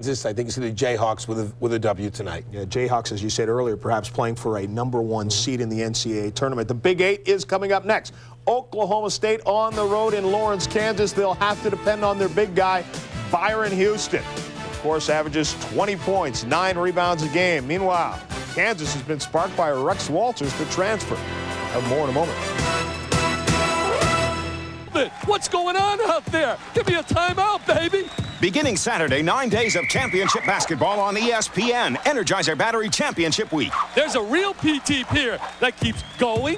Kansas. I think it's the Jayhawks with a W tonight. Yeah, Jayhawks, as you said earlier, perhaps playing for a #1 seed in the NCAA tournament. The Big Eight is coming up next. Oklahoma State on the road in Lawrence, Kansas. They'll have to depend on their big guy, Byron Houston. Of course, averages 20 points, 9 rebounds a game. Meanwhile, Kansas has been sparked by Rex Walters to transfer. Have more in a moment. What's going on out there? Give me a timeout, baby. Beginning Saturday, 9 days of championship basketball on ESPN. Energizer Battery Championship Week. There's a real P-Teep here that keeps going.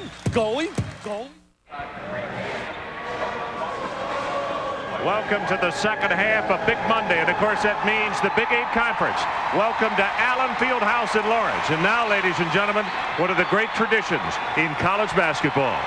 Welcome to the second half of Big Monday, and of course that means the Big Eight Conference. Welcome to Allen Fieldhouse in Lawrence. And now, ladies and gentlemen, one of the great traditions in college basketball.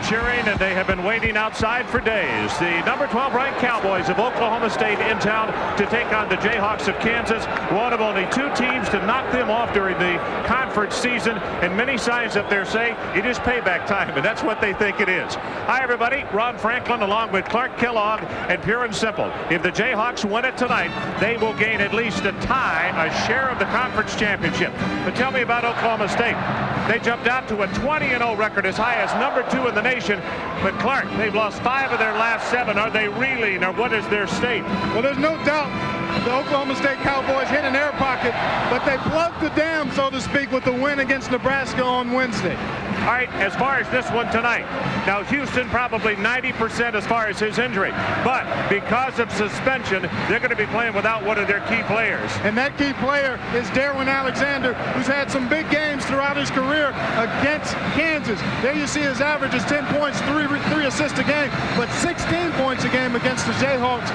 Cheering, and they have been waiting outside for days. The number 12 ranked Cowboys of Oklahoma State in town to take on the Jayhawks of Kansas, one of only 2 teams to knock them off during the conference season, and many signs up there say it is payback time, and that's what they think it is. Hi everybody, Ron Franklin along with Clark Kellogg, and pure and simple, if the Jayhawks win it tonight, they will gain at least a share of the conference championship. But tell me about Oklahoma State. They jumped out to a 20-0 record, as high as number 2 in the nation. But Clark, they've lost 5 of their last 7. Are they reeling, or what is their state? Well, there's no doubt the Oklahoma State Cowboys hit an air pocket, but they plugged the dam, so to speak, with the win against Nebraska on Wednesday. All right, as far as this one tonight, now Houston probably 90% as far as his injury, but because of suspension, they're going to be playing without one of their key players. And that key player is Darwin Alexander, who's had some big games throughout his career against Kansas. There you see his average is 10 points, 3 assists a game, but 16 points a game against the Jayhawks.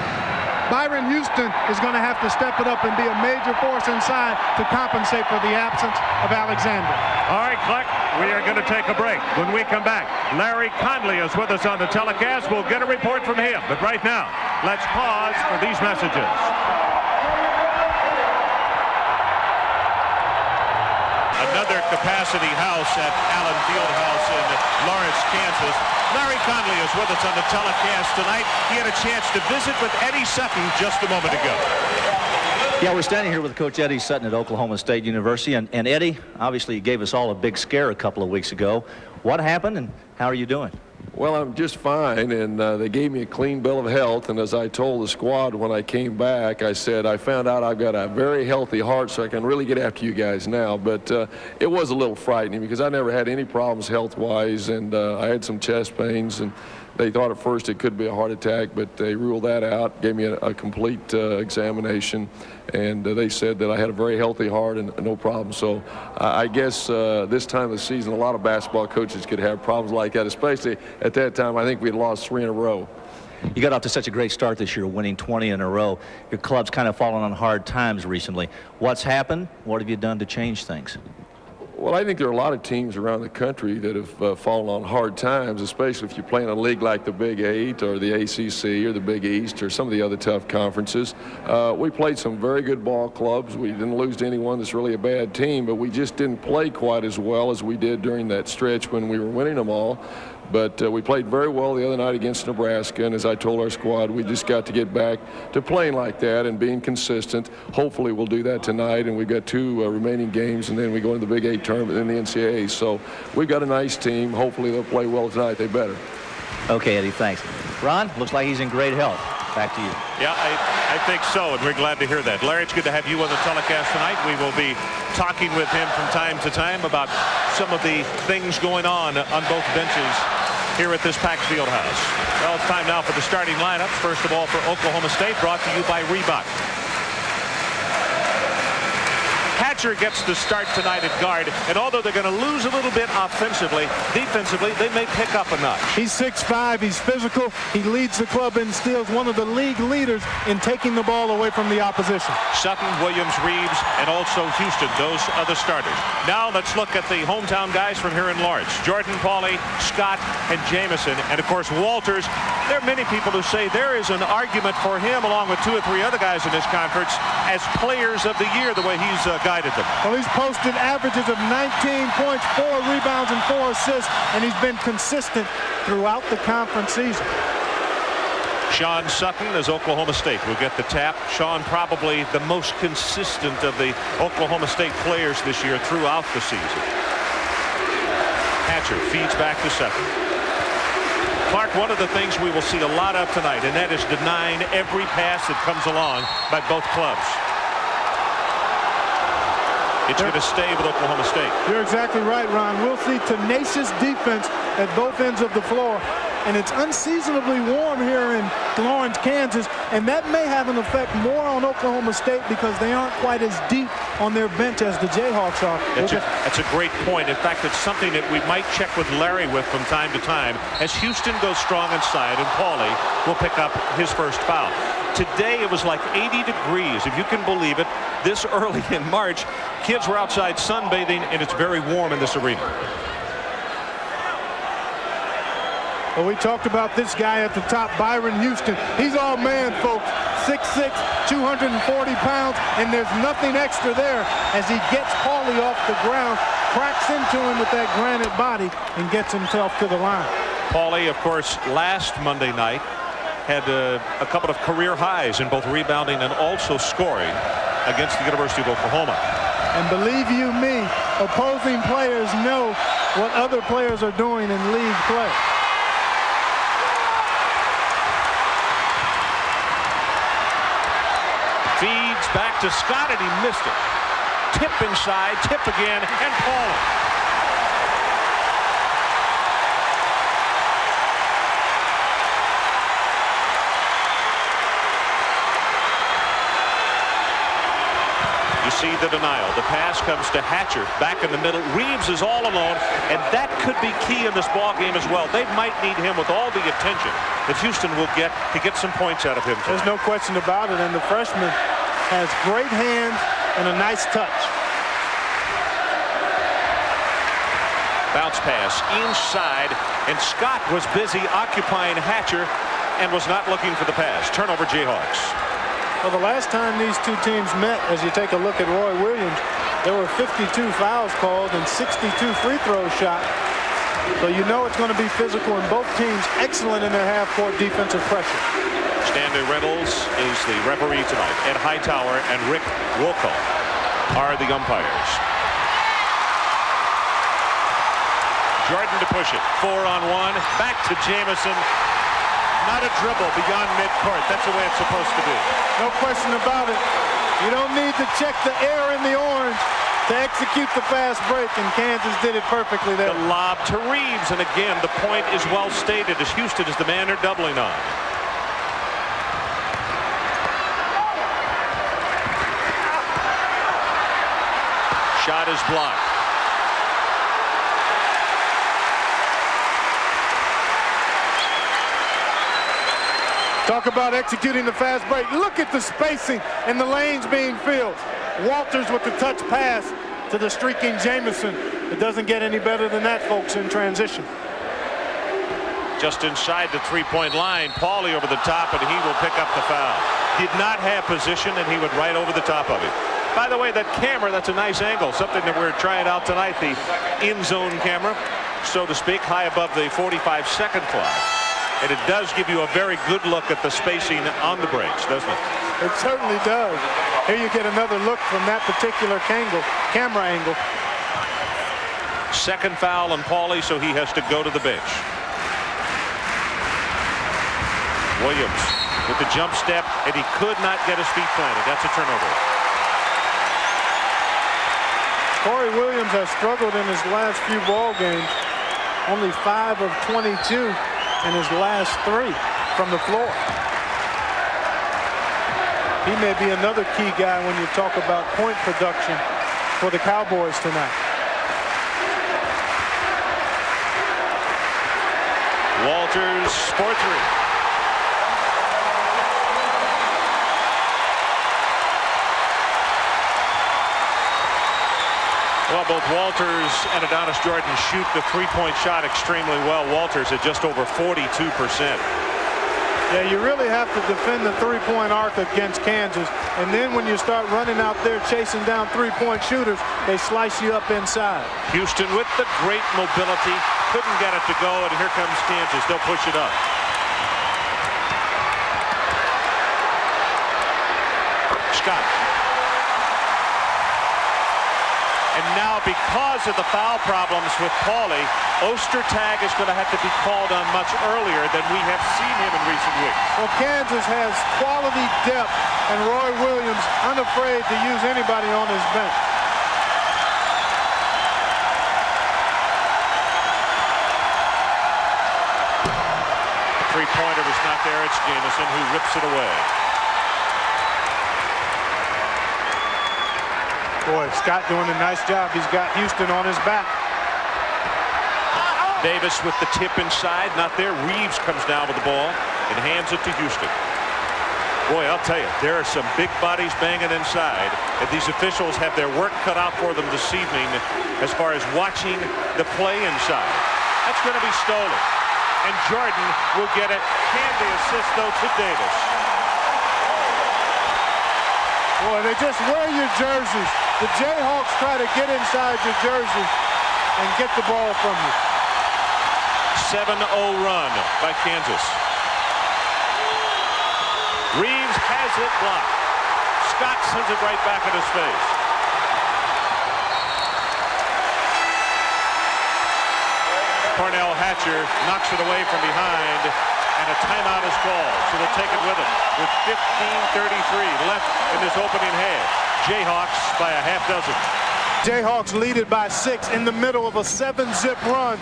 Byron Houston is going to have to step it up and be a major force inside to compensate for the absence of Alexander. All right, Clark, we are going to take a break. When we come back, Larry Conley is with us on the telecast. We'll get a report from him. But right now, let's pause for these messages. Another capacity house at Allen Fieldhouse in Lawrence, Kansas. Larry Conley is with us on the telecast tonight. He had a chance to visit with Eddie Sutton just a moment ago. Yeah, we're standing here with Coach Eddie Sutton at Oklahoma State University. And Eddie, obviously, gave us all a big scare a couple of weeks ago. What happened, and how are you doing? Well, I'm just fine, and they gave me a clean bill of health, and as I told the squad when I came back, I said I found out I've got a very healthy heart, so I can really get after you guys now. But it was a little frightening because I never had any problems health-wise, and I had some chest pains, and they thought at first it could be a heart attack, but they ruled that out, gave me a complete examination, and they said that I had a very healthy heart and no problem. So I guess this time of the season, a lot of basketball coaches could have problems like that, especially at that time. I think we had lost 3 in a row. You got off to such a great start this year, winning 20 in a row. Your club's kind of fallen on hard times recently. What's happened? What have you done to change things? Well, I think there are a lot of teams around the country that have fallen on hard times, especially if you play in a league like the Big Eight or the ACC or the Big East or some of the other tough conferences. We played some very good ball clubs. We didn't lose to anyone that's really a bad team, but we just didn't play quite as well as we did during that stretch when we were winning them all. But we played very well the other night against Nebraska, and as I told our squad, we just got to get back to playing like that and being consistent. Hopefully we'll do that tonight, and we've got 2 remaining games, and then we go into the Big Eight tournament in the NCAA. So we've got a nice team. Hopefully they'll play well tonight. They better. Okay, Eddie, thanks. Ron, looks like he's in great health. Back to you. Yeah, I think so, and we're glad to hear that. Larry, it's good to have you on the telecast tonight. We will be talking with him from time to time about some of the things going on both benches here at this packed field house. Well, it's time now for the starting lineups. First of all, for Oklahoma State, brought to you by Reebok. Hatcher gets the start tonight at guard, and although they're going to lose a little bit offensively, defensively, they may pick up a notch. He's 6'5", he's physical, he leads the club in steals, one of the league leaders in taking the ball away from the opposition. Sutton, Williams, Reeves, and also Houston, those are the starters. Now let's look at the hometown guys from here in Lawrence. Jordan, Pauly, Scott, and Jamison, and of course Walters. There are many people who say there is an argument for him, along with 2 or 3 other guys in this conference, as players of the year, the way he's guided them. Well, he's posted averages of 19 points, 4 rebounds, and 4 assists, and he's been consistent throughout the conference season. Sean Sutton as Oklahoma State will get the tap. Sean probably the most consistent of the Oklahoma State players this year throughout the season. Hatcher feeds back to Sutton. Clark, one of the things we will see a lot of tonight, and that is denying every pass that comes along by both clubs. It's going to stay with Oklahoma State. You're exactly right, Ron. We'll see tenacious defense at both ends of the floor. And it's unseasonably warm here in Lawrence, Kansas, and that may have an effect more on Oklahoma State because they aren't quite as deep on their bench as the Jayhawks are. That's a great point. In fact, it's something that we might check with Larry with from time to time as Houston goes strong inside, and Pauly will pick up his first foul. Today it was like 80 degrees, if you can believe it, this early in March. Kids were outside sunbathing, and it's very warm in this arena. Well, we talked about this guy at the top, Byron Houston. He's all man, folks. 6'6", 240 pounds, and there's nothing extra there as he gets Pauly off the ground, cracks into him with that granite body, and gets himself to the line. Pauly, of course, last Monday night had a couple of career highs in both rebounding and also scoring against the University of Oklahoma. And believe you me, opposing players know what other players are doing in league play. Feeds back to Scott, and he missed it. Tip inside, tip again, and Pauly. You see the denial. The pass comes to Hatcher back in the middle. Reeves is all alone, and that could be key in this ball game as well. They might need him with all the attention that Houston will get to get some points out of him tonight. There's no question about it, and the freshman has great hands and a nice touch. Bounce pass inside, and Scott was busy occupying Hatcher and was not looking for the pass. Turnover, Jayhawks. Well, the last time these two teams met, as you take a look at Roy Williams, there were 52 fouls called and 62 free throws shot. So you know it's going to be physical, and both teams excellent in their half-court defensive pressure. Stanley Reynolds is the referee tonight. Ed Hightower and Rick Wolko are the umpires. Jordan to push it. 4-on-1. Back to Jamison. Not a dribble beyond midcourt. That's the way it's supposed to be. No question about it. You don't need to check the air in the orange to execute the fast break, and Kansas did it perfectly there. The lob to Reeves, and again, the point is well stated as Houston is the man they're doubling on. Shot is blocked. Talk about executing the fast break. Look at the spacing and the lanes being filled. Walters with the touch pass to the streaking Jamison. It doesn't get any better than that, folks, in transition. Just inside the three-point line, Pauly over the top, and he will pick up the foul. Did not have position, and he went right over the top of it. By the way, that camera, that's a nice angle, something that we're trying out tonight, the in-zone camera, so to speak, high above the 45-second clock. And it does give you a very good look at the spacing on the breaks, doesn't it? It certainly does. Here you get another look from that particular camera angle. Second foul on Pauly, so he has to go to the bench. Williams with the jump step, and he could not get his feet planted. That's a turnover. Corey Williams has struggled in his last few ball games. Only 5 of 22. In his last 3 from the floor. He may be another key guy when you talk about point production for the Cowboys tonight. Walters for 3. Well, both Walters and Adonis Jordan shoot the three-point shot extremely well. Walters at just over 42%. Yeah, you really have to defend the three-point arc against Kansas. And then when you start running out there chasing down three-point shooters, they slice you up inside. Houston with the great mobility. Couldn't get it to go, and here comes Kansas. They'll push it up. Scott. And now, because of the foul problems with Pauly, Ostertag is going to have to be called on much earlier than we have seen him in recent weeks. Well, Kansas has quality depth, and Roy Williams unafraid to use anybody on his bench. The three-pointer was not there. It's Jamison who rips it away. Boy, Scott doing a nice job. He's got Houston on his back. Davis with the tip inside, not there. Reeves comes down with the ball and hands it to Houston. Boy, I'll tell you, there are some big bodies banging inside, and these officials have their work cut out for them this evening as far as watching the play inside. That's going to be stolen, and Jordan will get it. Handy assist, though, to Davis. Boy, they just wear your jerseys. The Jayhawks try to get inside your jersey and get the ball from you. 7-0 run by Kansas. Reeves has it blocked. Scott sends it right back in his face. Cornell Hatcher knocks it away from behind, and a timeout is called, so they'll take it with them with 15:33 left in this opening half. Jayhawks by a half dozen. Jayhawks lead it by 6 in the middle of a 7-zip run.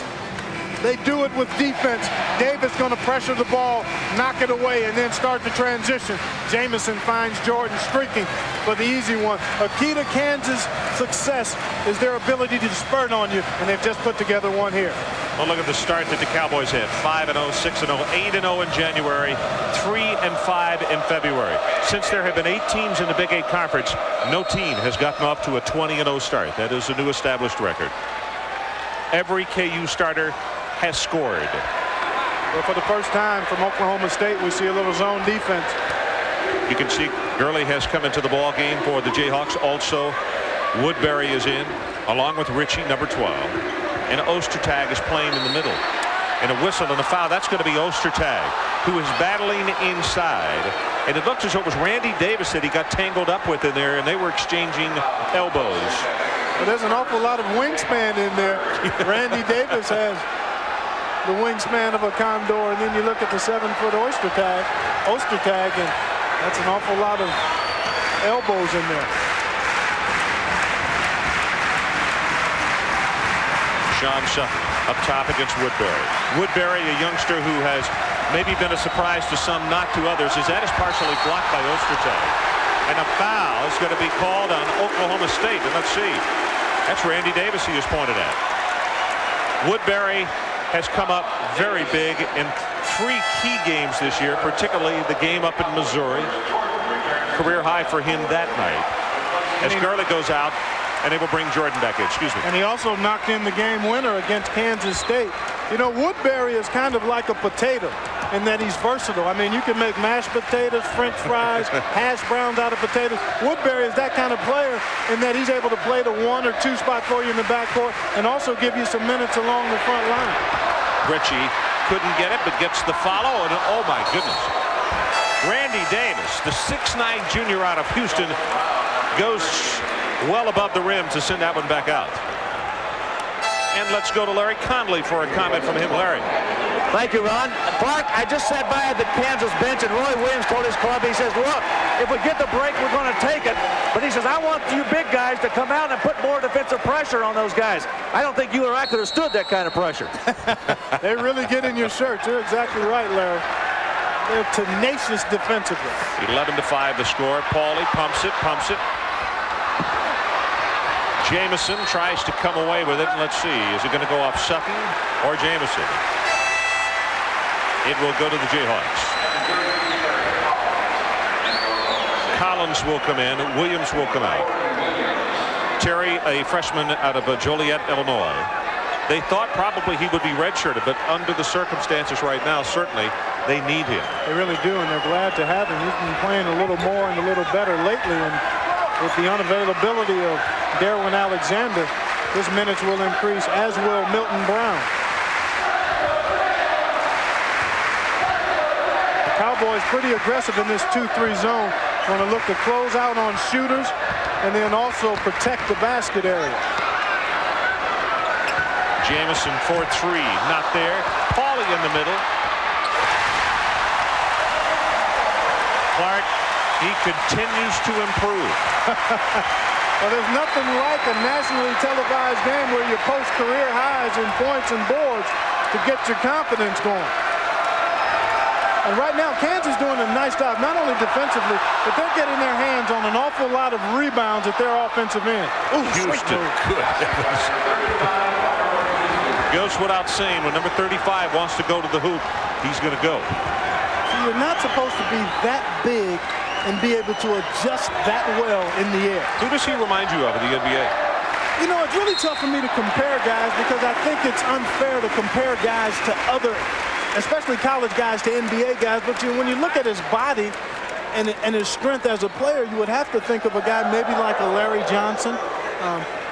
They do it with defense. Davis going to pressure the ball, knock it away, and then start the transition. Jamison finds Jordan streaking for the easy one. A key to Kansas' success is their ability to spurt on you, and they've just put together one here. Well, look at the start that the Cowboys had. 5-0, 6-0, 8-0 in January, 3-5 in February. Since there have been 8 teams in the Big 8 Conference, no team has gotten off to a 20-0 start. That is a new established record. Every KU starter has scored. Well, for the first time from Oklahoma State, we see a little zone defense. You can see Gurley has come into the ball game for the Jayhawks. Also, Woodbury is in, along with Ritchie, number 12. And Ostertag is playing in the middle. And a whistle and a foul. That's going to be Ostertag, who is battling inside. And it looked as though it was Randy Davis that he got tangled up with in there, and they were exchanging elbows. Well, there's an awful lot of wingspan in there. Randy Davis has the wingspan of a Condor, and then you look at the 7-foot Ostertag, and that's an awful lot of elbows in there. Sean Sutton up top against Woodbury. Woodbury, a youngster who has maybe been a surprise to some, not to others, as that is partially blocked by Ostertag. And a foul is going to be called on Oklahoma State. And let's see. That's Randy Davis he is pointed at. Woodbury has come up very big in 3 key games this year, particularly the game up in Missouri. Career high for him that night. As Gurley goes out, and they will bring Jordan back in. Excuse me. And he also knocked in the game winner against Kansas State. You know, Woodbury is kind of like a potato in that he's versatile. I mean, you can make mashed potatoes, French fries, hash browns out of potatoes. Woodbury is that kind of player in that he's able to play the 1 or 2 spot for you in the backcourt and also give you some minutes along the front line. Ritchie couldn't get it, but gets the follow, and oh my goodness. Randy Davis, the 6'9" junior out of Houston, goes well above the rim to send that one back out. And let's go to Larry Conley for a comment from him. Larry. Thank you, Ron. Clark, I just sat by at the Kansas bench, and Roy Williams told his club, he says, look, if we get the break, we're going to take it. But he says, I want you big guys to come out and put more defensive pressure on those guys. I don't think you or I could have stood that kind of pressure. They really get in your shirt. You're exactly right, Larry. They're tenacious defensively. 11-5 the score. Pauly pumps it. Jamison tries to come away with it, and let's see, is it going to go off Sutton or Jamison? It will go to the Jayhawks. Collins will come in, Williams will come out. Terry, a freshman out of Joliet, Illinois. They thought probably he would be redshirted, but under the circumstances right now, certainly they need him. They really do, and they're glad to have him. He's been playing a little more and a little better lately, and with the unavailability of Darwin Alexander, his minutes will increase, as will Milton Brown. The Cowboys pretty aggressive in this 2-3 zone. Going to look to close out on shooters and then also protect the basket area. Jamison for 3, not there. Pauly in the middle. Clark, he continues to improve. Well, there's nothing like a nationally televised game where you post career highs in points and boards to get your confidence going. And right now, Kansas doing a nice job, not only defensively, but they're getting their hands on an awful lot of rebounds at their offensive end. Ooh, Houston, good heavens. Goes without saying, when number 35 wants to go to the hoop, he's going to go. So you're not supposed to be that big and be able to adjust that well in the air. Who does he remind you of in the NBA? You know, it's really tough for me to compare guys because I think it's unfair to compare guys to other, especially college guys, to NBA guys. But when you look at his body and his strength as a player, you would have to think of a guy maybe like a Larry Johnson,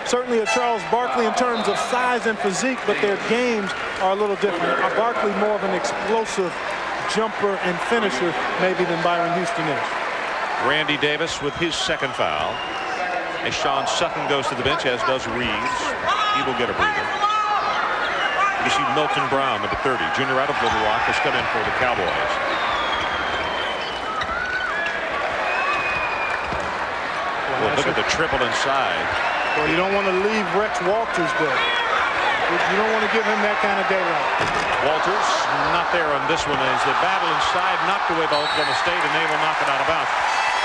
certainly a Charles Barkley in terms of size and physique, but their games are a little different. Barkley more of an explosive jumper and finisher maybe than Byron Houston is. Randy Davis with his second foul. As Sean Sutton goes to the bench, as does Reeves. He will get a breather. You see Milton Brown, number 30, junior out of Little Rock, has come in for the Cowboys. Well, look at the triple inside. Well, you don't want to leave Rex Walters there. You don't want to give him that kind of daylight. Walters not there on this one as the battle inside knocked away by Oklahoma State, and they will knock it out of bounds.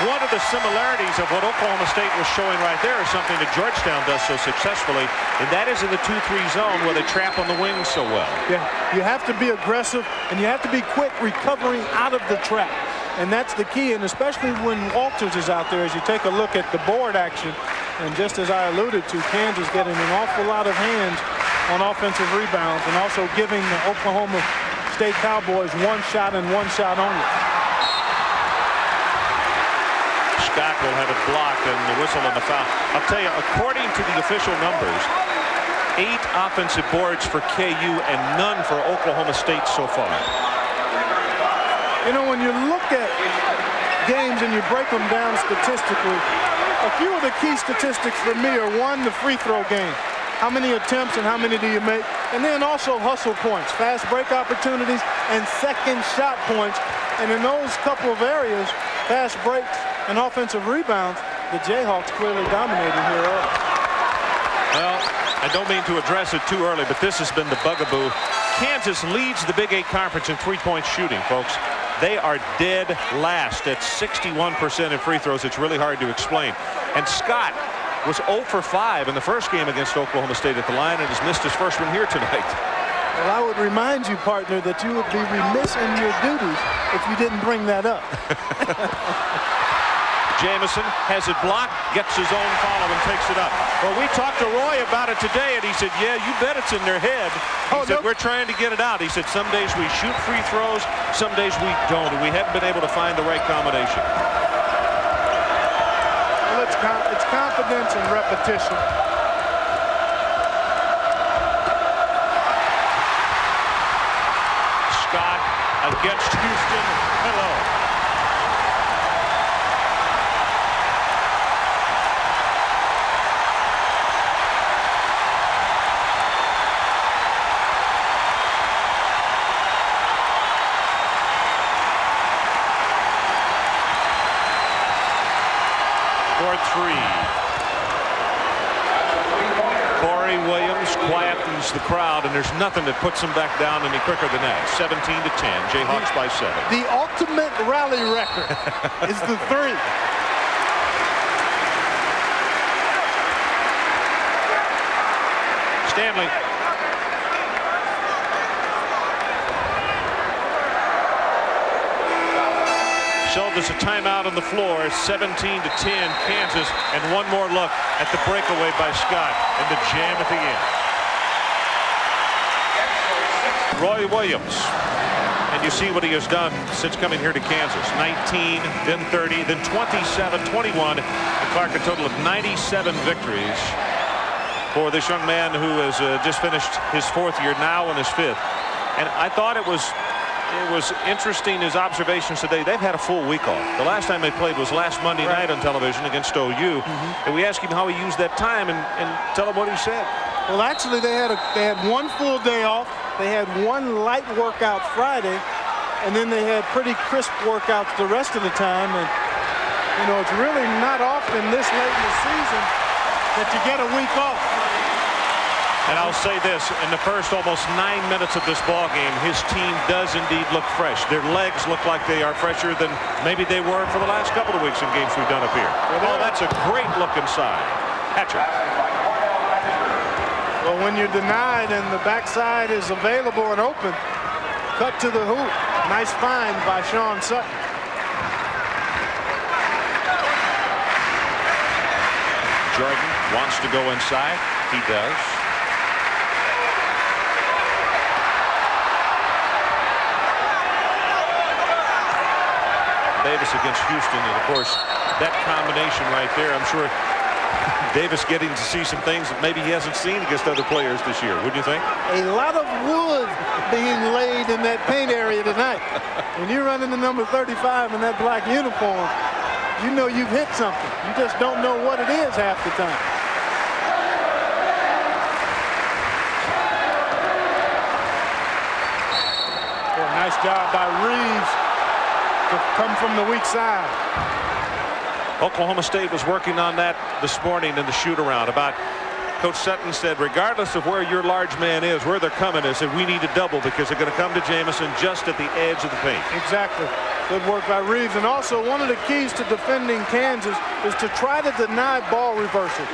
One of the similarities of what Oklahoma State was showing right there is something that Georgetown does so successfully, and that is in the 2-3 zone where they trap on the wings so well. Yeah, you have to be aggressive, and you have to be quick recovering out of the trap. And that's the key, and especially when Walters is out there, as you take a look at the board action, and just as I alluded to, Kansas getting an awful lot of hands on offensive rebounds and also giving the Oklahoma State Cowboys one shot and one shot only. Scott will have it blocked and the whistle and the foul. I'll tell you, according to the official numbers, 8 offensive boards for KU and none for Oklahoma State so far. You know, when you look at games and you break them down statistically, a few of the key statistics for me are, one, the free throw game. How many attempts and how many do you make? And then also hustle points, fast break opportunities, and second shot points. And in those couple of areas, fast breaks and offensive rebounds, the Jayhawks clearly dominated here early. Well, I don't mean to address it too early, but this has been the bugaboo. Kansas leads the Big 8 Conference in three-point shooting, folks. They are dead last at 61% in free throws. It's really hard to explain. And Scott was 0 for 5 in the first game against Oklahoma State at the line and has missed his first one here tonight. Well, I would remind you, partner, that you would be remiss in your duties if you didn't bring that up. Jamison has it blocked, gets his own follow and takes it up. Well, we talked to Roy about it today, and he said, yeah, you bet it's in their head. He said, we're trying to get it out. He said, some days we shoot free throws, some days we don't, and we haven't been able to find the right combination. Well, it's confidence and repetition. Scott against Houston. Hello. Corey Williams quietens the crowd, and there's nothing that puts him back down any quicker than that. 17-10, Jayhawks by 7. The ultimate rally record is the 3. Stanley. So there's a timeout on the floor. 17-10 Kansas, and one more look at the breakaway by Scott and the jam at the end. Roy Williams, and you see what he has done since coming here to Kansas. 19, then 30, then 27, 21, and Clark a total of 97 victories for this young man who has just finished his 4th year, now in his 5th. And I thought it was interesting, his observations today. They've had a full week off. The last time they played was last Monday night on television against OU. And we asked him how he used that time, and tell him what he said. Well, actually, they had one full day off. They had one light workout Friday, and then they had pretty crisp workouts the rest of the time. And, you know, it's really not often this late in the season that you get a week off. And I'll say this, in the first almost 9 minutes of this ball game, his team does indeed look fresh. Their legs look like they are fresher than maybe they were for the last couple of weeks in games we've done up here. Oh, that's a great look inside. Hatcher. Well, when you're denied and the backside is available and open, cut to the hoop. Nice find by Sean Sutton. Jordan wants to go inside. He does. Davis against Houston, and of course that combination right there, I'm sure Davis getting to see some things that maybe he hasn't seen against other players this year. Wouldn't you think? A lot of wood being laid in that paint area tonight. When you're running the number 35 in that black uniform, you know you've hit something. You just don't know what it is half the time. Well, nice job by Reeves to come from the weak side. Oklahoma State was working on that this morning in the shoot-around. Coach Sutton said, regardless of where your large man is, where they're coming, they said, we need to double because they're going to come to Jamison just at the edge of the paint. Exactly. Good work by Reeves. And also, one of the keys to defending Kansas is to try to deny ball reversal.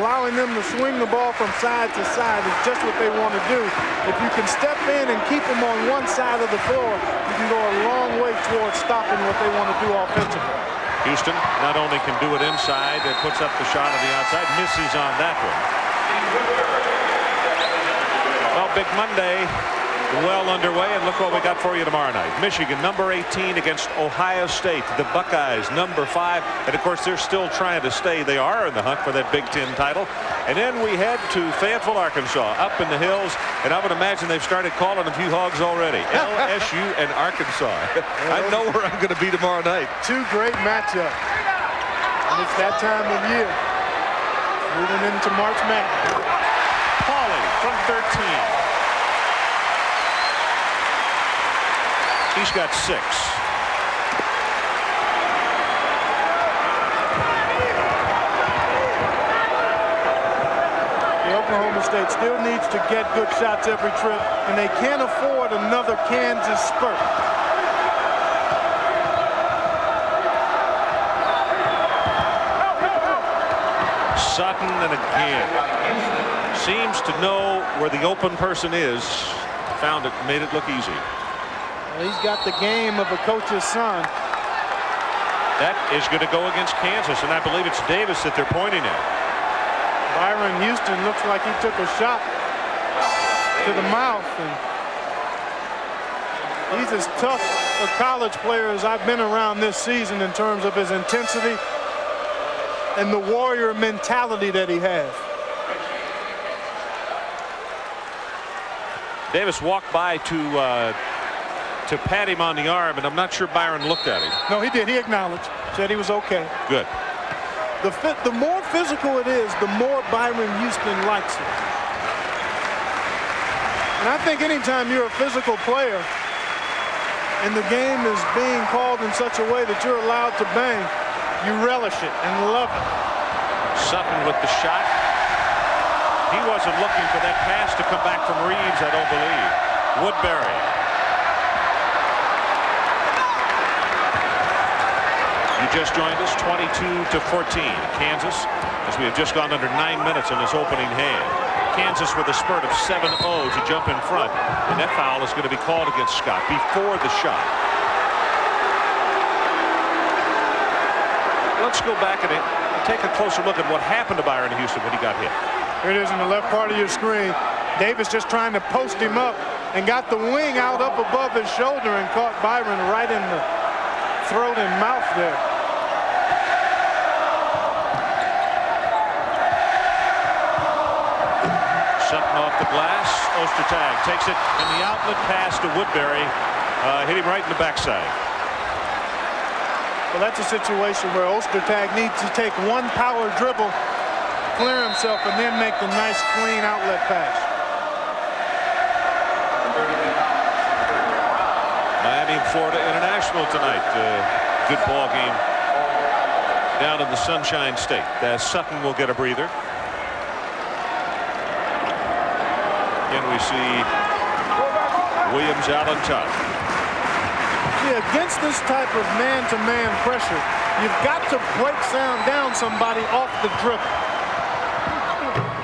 Allowing them to swing the ball from side to side is just what they want to do. If you can step in and keep them on one side of the floor, you can go a long way towards stopping what they want to do offensively. Houston not only can do it inside, it puts up the shot on the outside, misses on that one. Well, Big Monday well underway, and look what we got for you tomorrow night. Michigan, number 18 against Ohio State. The Buckeyes, number 5. And, of course, they're still trying to stay. They are in the hunt for that Big Ten title. And then we head to Fayetteville, Arkansas, up in the hills. And I would imagine they've started calling a few hogs already. LSU and Arkansas. I know where I'm going to be tomorrow night. Two great matchups. And it's that time of year. Moving into March Madness. Pauly from 13. He's got 6. Oklahoma State still needs to get good shots every trip, and they can't afford another Kansas spurt. Sutton, and again seems to know where the open person is. Found it, made it look easy. Well, he's got the game of a coach's son. That is going to go against Kansas, and I believe it's Davis that they're pointing at. Byron Houston looks like he took a shot to the mouth. And he's as tough a college player as I've been around this season in terms of his intensity and the warrior mentality that he has. Davis walked by to pat him on the arm, and I'm not sure Byron looked at him. No, he did. He acknowledged, said he was okay. Good. The more physical it is, the more Byron Houston likes it. And I think anytime you're a physical player and the game is being called in such a way that you're allowed to bang, you relish it and love it. Sutton with the shot. He wasn't looking for that pass to come back from Reeves, I don't believe. Woodbury. You just joined us, 22-14, Kansas, as we have just gone under 9 minutes in this opening half. Kansas with a spurt of 7-0 to jump in front. And that foul is going to be called against Scott before the shot. Let's go back and take a closer look at what happened to Byron Houston when he got hit. Here it is in the left part of your screen. Davis just trying to post him up and got the wing out up above his shoulder and caught Byron right in the throat and mouth there. Sutton off the glass. Ostertag takes it, and the outlet pass to Woodbury hit him right in the backside. Well, that's a situation where Ostertag needs to take one power dribble, clear himself, and then make the nice clean outlet pass. Miami and Florida International tonight. Good ball game down in the Sunshine State. Sutton will get a breather. Again, we see Williams out on top. Against this type of man-to-man pressure, you've got to break down somebody off the dribble.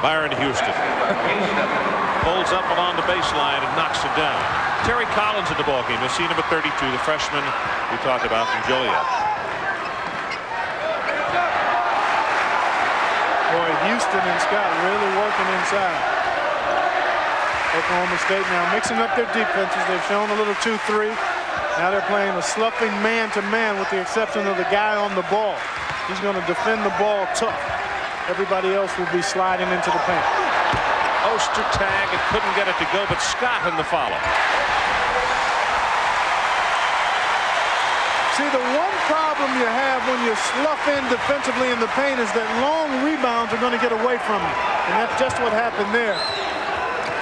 Byron Houston pulls up along the baseline and knocks it down. Terry Collins in the ballgame. You'll see number 32, the freshman we talked about from Joliet. Boy, Houston and Scott really working inside. Oklahoma State now mixing up their defenses. They've shown a little 2-3. Now they're playing a sloughing man-to-man with the exception of the guy on the ball. He's going to defend the ball tough. Everybody else will be sliding into the paint. Ostertag and couldn't get it to go, but Scott in the follow. See, the one problem you have when you slough in defensively in the paint is that long rebounds are going to get away from you. And that's just what happened there.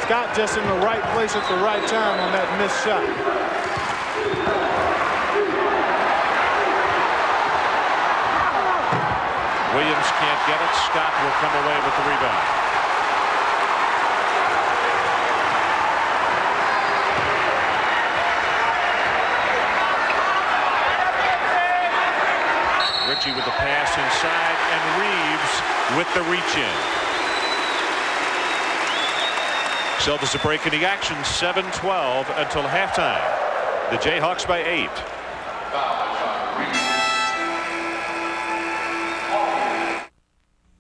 Scott just in the right place at the right time on that missed shot. Williams can't get it. Scott will come away with the rebound. Ritchie with the pass inside, and Reeves with the reach-in. So there's a break in the action, 7-12 until halftime. The Jayhawks by 8.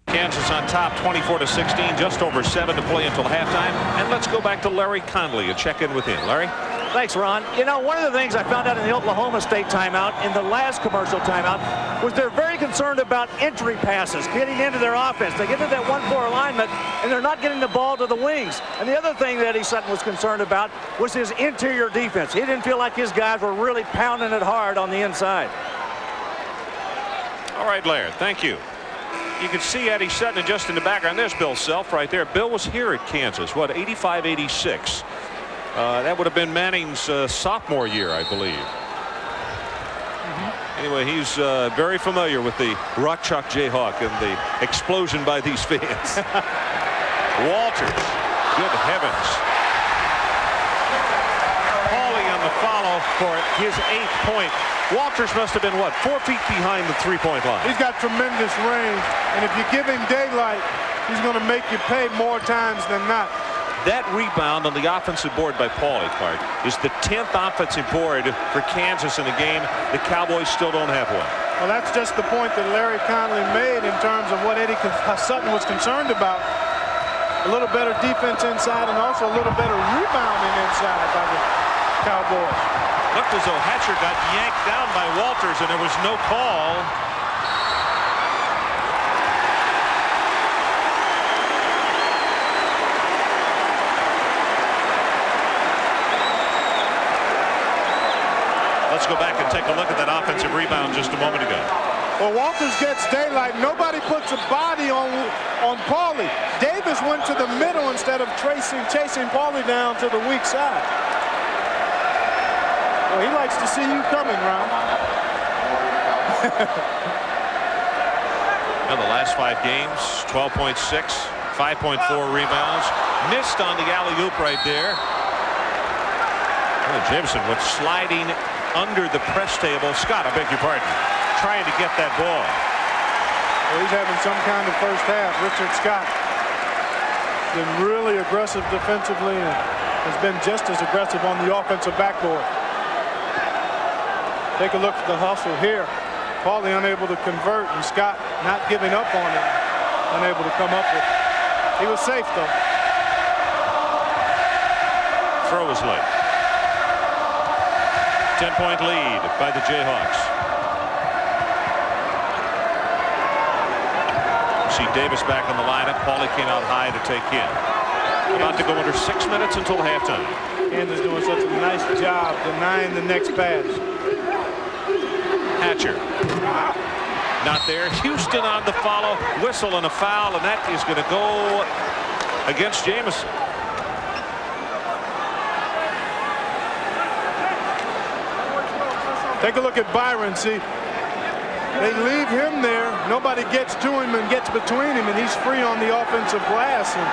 Kansas on top 24-16, just over 7 to play until halftime. And let's go back to Larry Conley and check in with him. Larry? Thanks, Ron. You know, one of the things I found out in the Oklahoma State timeout, in the last commercial timeout, was they're very concerned about entry passes, getting into their offense. They get into that 1-4 alignment, and they're not getting the ball to the wings. And the other thing that Eddie Sutton was concerned about was his interior defense. He didn't feel like his guys were really pounding it hard on the inside. All right, Larry, thank you. You can see Eddie Sutton just in the background. There's Bill Self right there. Bill was here at Kansas, what, 85-86. That would have been Manning's sophomore year, I believe. Anyway, he's very familiar with the Rock Chalk Jayhawk and the explosion by these fans. Walters, good heavens. Pauly on the follow for his 8th point. Walters must have been, what, 4 feet behind the three-point line. He's got tremendous range, and if you give him daylight, he's going to make you pay more times than not. That rebound on the offensive board by Pauly, Clark, is the 10th offensive board for Kansas in the game. The Cowboys still don't have one. Well, that's just the point that Larry Conley made in terms of what Eddie Sutton was concerned about. A little better defense inside and also a little better rebounding inside by the Cowboys. Looked as though Hatcher got yanked down by Walters, and there was no call. Let's go back and take a look at that offensive rebound just a moment ago. Well, Walters gets daylight. Nobody puts a body on Pauly. Davis went to the middle instead of chasing Pauly down to the weak side. Well, he likes to see you coming, Ron. In the last 5 games, 12.6, 5.4 rebounds. Missed on the alley-oop right there. Jameson was sliding under the press table. Scott, I beg your pardon, trying to get that ball. Well, he's having some kind of first half. Richard Scott been really aggressive defensively and has been just as aggressive on the offensive backboard. Take a look at the hustle here. Paulie unable to convert, and Scott not giving up on it. Unable to come up with it. He was safe, though. Throw is late. 10-point lead by the Jayhawks. See Davis back in the lineup. Paulie came out high to take in. About to go under 6 minutes until halftime. Kansas doing such a nice job denying the next pass. Hatcher. Not there. Houston on the follow. Whistle and a foul, and that is going to go against Jamison. Take a look at Byron. See, they leave him there. Nobody gets to him and gets between him, and he's free on the offensive glass. And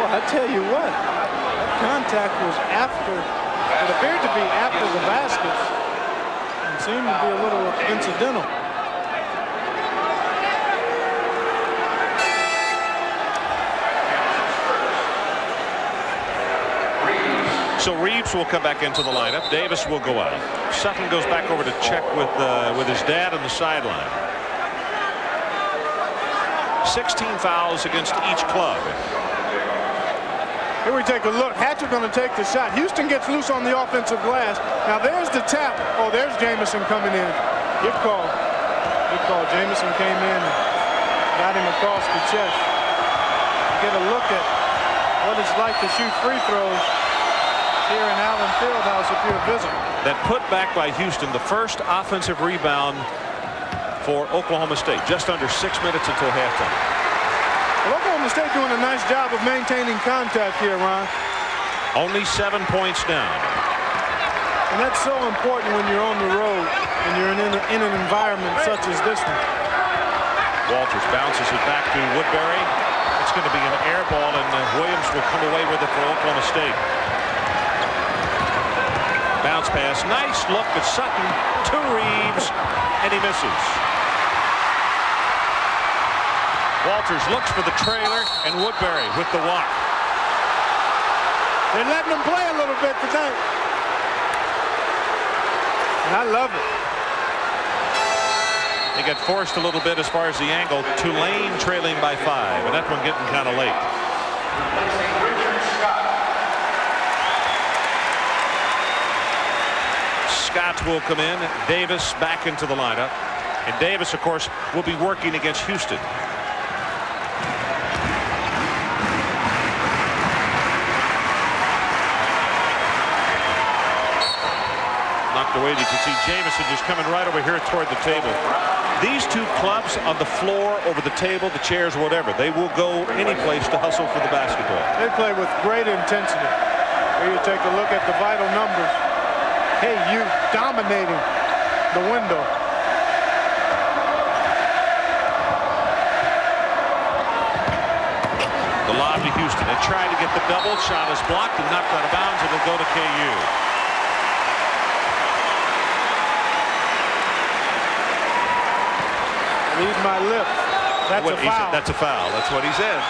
well, I tell you what, that contact was after. It appeared to be after the baskets, and seemed to be a little incidental. So Reeves will come back into the lineup. Davis will go out. Sutton goes back over to check with his dad on the sideline. 16 fouls against each club. Here we take a look. Hatcher going to take the shot. Houston gets loose on the offensive glass. Now there's the tap. Oh, there's Jamison coming in. Good call. Good call. Jamison came in and got him across the chest. Get a look at what it's like to shoot free throws here in Allen Fieldhouse if you're visiting. That put back by Houston, the first offensive rebound for Oklahoma State. Just under 6 minutes until halftime. Well, Oklahoma State doing a nice job of maintaining contact here, Ron. Only 7 points down. And that's so important when you're on the road and you're in an environment such as this one. Walters bounces it back to Woodbury. It's going to be an air ball, and Williams will come away with it for Oklahoma State. Bounce pass, nice look at Sutton to Reeves, and he misses. Walters looks for the trailer, and Woodbury with the walk. They're letting them play a little bit tonight. And I love it. They get forced a little bit as far as the angle. Tulane trailing by 5, and that one getting kind of late. Scott will come in. Davis back into the lineup. And Davis, of course, will be working against Houston. Knocked away. You can see Jamison just coming right over here toward the table. These two clubs on the floor, over the table, the chairs, whatever, they will go any place to hustle for the basketball. They play with great intensity. Here you take a look at the vital numbers. Hey, you dominating the window. The lob to Houston. They try to get the double. Shot is blocked and knocked out of bounds, and it'll go to KU. Read my lips. That's a foul. That's a foul. That's what he said.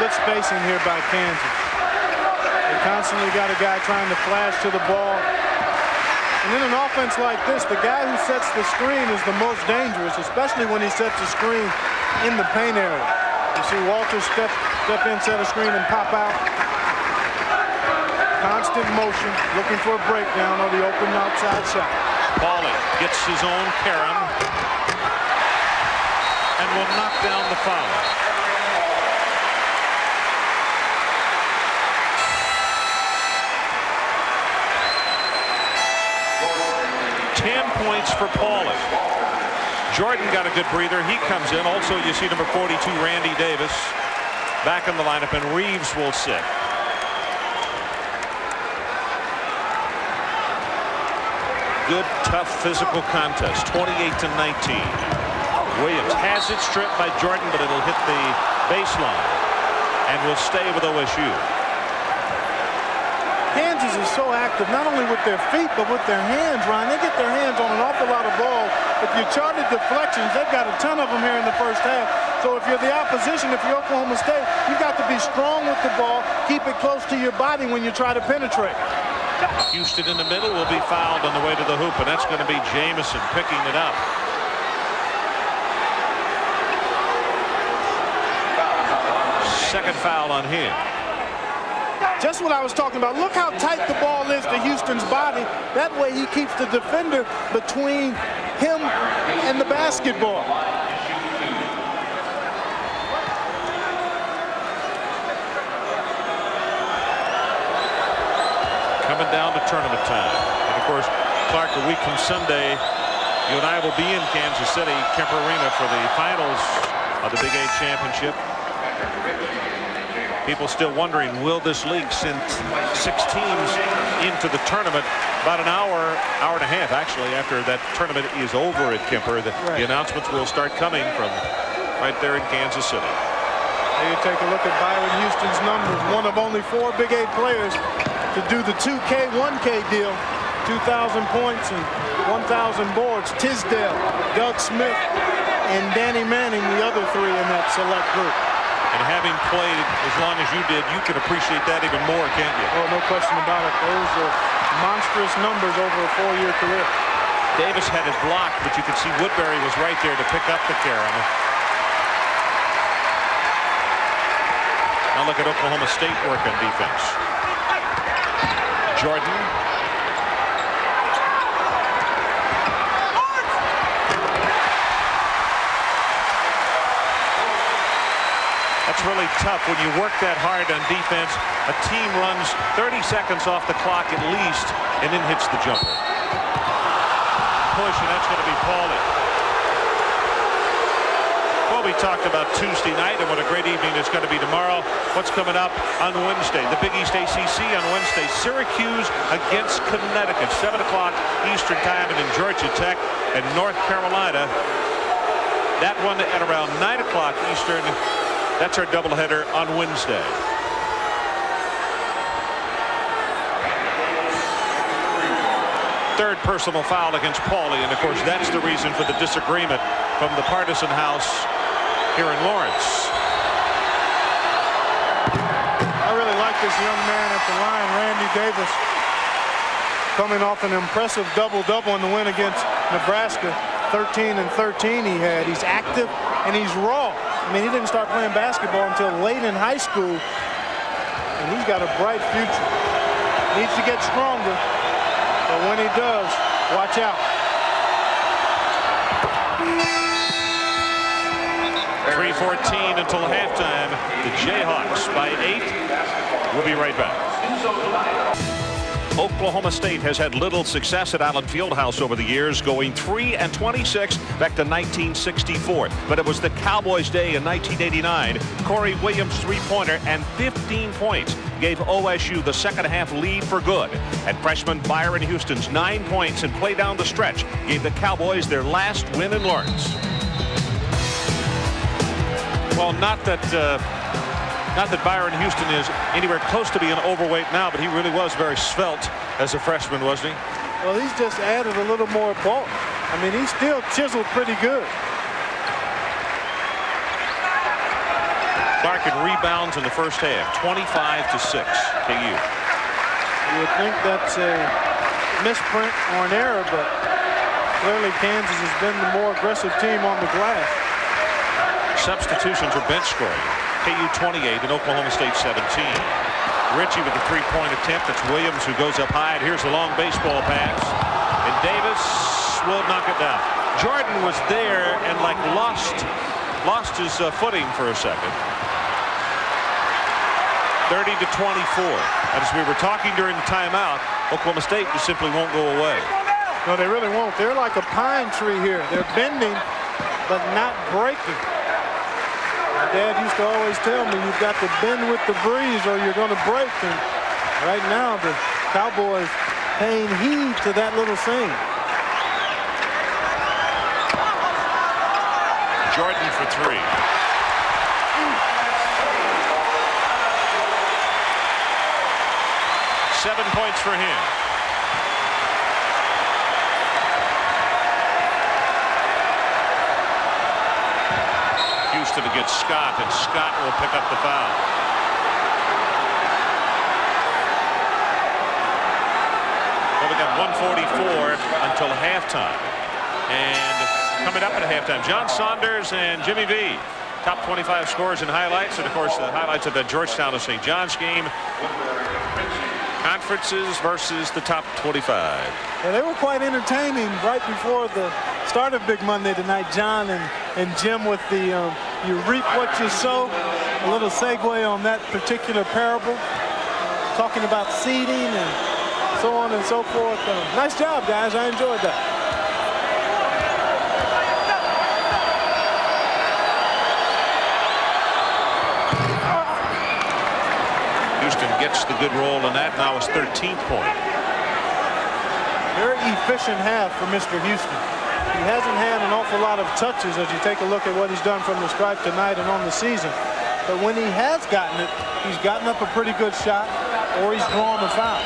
Good spacing here by Kansas. They constantly got a guy trying to flash to the ball. And in an offense like this, the guy who sets the screen is the most dangerous, especially when he sets the screen in the paint area. You see Walters step in, set a screen, and pop out. Constant motion, looking for a breakdown or the open outside shot. Paulie gets his own carom and will knock down the foul. Points for Paulie. Jordan got a good breather. He comes in. Also, you see number 42, Randy Davis, back in the lineup, and Reeves will sit. Good, tough, physical contest. 28-19. Williams has it stripped by Jordan, but it'll hit the baseline and will stay with OSU. Kansas is so active, not only with their feet, but with their hands, Ron. They get their hands on an if you charted deflections, they've got a ton of them here in the first half. So if you're the opposition, if you're Oklahoma State, you've got to be strong with the ball, keep it close to your body when you try to penetrate. Houston in the middle will be fouled on the way to the hoop, and that's going to be Jamison picking it up. Second foul on him. Just what I was talking about. Look how tight the ball is to Houston's body. That way he keeps the defender between him and the basketball. Coming down to tournament time. And of course, Clark, a week from Sunday, you and I will be in Kansas City, Kemper Arena, for the finals of the Big 8 championship. People still wondering, will this league send 6 teams into the tournament? About an hour and a half, actually, after that tournament is over at Kemper. The announcements will start coming from right there in Kansas City. There you take a look at Byron Houston's numbers. One of only 4 Big 8 players to do the 2K, 1K deal. 2,000 points and 1,000 boards. Tisdale, Doug Smith, and Danny Manning, the other 3 in that select group. And having played as long as you did, you can appreciate that even more, can't you? Oh, no question about it. Those are monstrous numbers over a 4-year career. Davis had it blocked, but you could see Woodbury was right there to pick up the carom. Now look at Oklahoma State work on defense. Jordan. That's really tough when you work that hard on defense. A team runs 30 seconds off the clock at least and then hits the jumper. Push, and that's going to be Pauly. Well, we talked about Tuesday night and what a great evening it's going to be tomorrow. What's coming up on Wednesday? The Big East ACC on Wednesday. Syracuse against Connecticut, 7 o'clock Eastern time, and in Georgia Tech and North Carolina. That one at around 9 o'clock Eastern. That's our doubleheader on Wednesday. Third personal foul against Pauly, and of course that's the reason for the disagreement from the partisan house here in Lawrence. I really like this young man at the line, Randy Davis, coming off an impressive double-double in the win against Nebraska. 13 and 13 he had. He's active and he's raw. I mean, he didn't start playing basketball until late in high school, and he's got a bright future. Needs to get stronger, but when he does, watch out. 3:14 until halftime. The Jayhawks by 8. We'll be right back. Oklahoma State has had little success at Allen Fieldhouse over the years, going 3-26 back to 1964. But it was the Cowboys' day in 1989. Corey Williams' three-pointer and 15 points gave OSU the second half lead for good. And freshman Byron Houston's 9 points and play down the stretch gave the Cowboys their last win in Lawrence. Well, not that Byron Houston is anywhere close to being overweight now, but he really was very svelte as a freshman, wasn't he? Well, he's just added a little more bulk. I mean, he's still chiseled pretty good. Clark in rebounds in the first half, 25-6 KU. You would think that's a misprint or an error, but clearly Kansas has been the more aggressive team on the glass. Substitutions are bench scoring. KU 28 and Oklahoma State 17. Ritchie with the three-point attempt. It's Williams who goes up high, and here's the long baseball pass. And Davis will knock it down. Jordan was there and like lost his footing for a second. 30-24. As we were talking during the timeout, Oklahoma State just simply won't go away. No, they really won't. They're like a pine tree here. They're bending, but not breaking. My dad used to always tell me you've got to bend with the breeze or you're going to break. And right now the Cowboys paying heed to that little thing. Jordan for 3. Seven points for him. Houston against Scott, and Scott will pick up the foul. Well, we got 1:44 until halftime. And coming up at halftime, John Saunders and Jimmy V. Top 25 scores and highlights. And, of course, the highlights of the Georgetown and St. John's game. Conferences versus the top 25. Yeah, they were quite entertaining right before the start of Big Monday tonight. John and Jim with the you reap what you sow. A little segue on that particular parable. Talking about seeding and so on and so forth. Nice job, guys. I enjoyed that. Gets the good roll, and that now is 13th point. Very efficient half for Mr. Houston. He hasn't had an awful lot of touches as you take a look at what he's done from the stripe tonight and on the season. But when he has gotten it, he's gotten up a pretty good shot, or he's drawn a foul.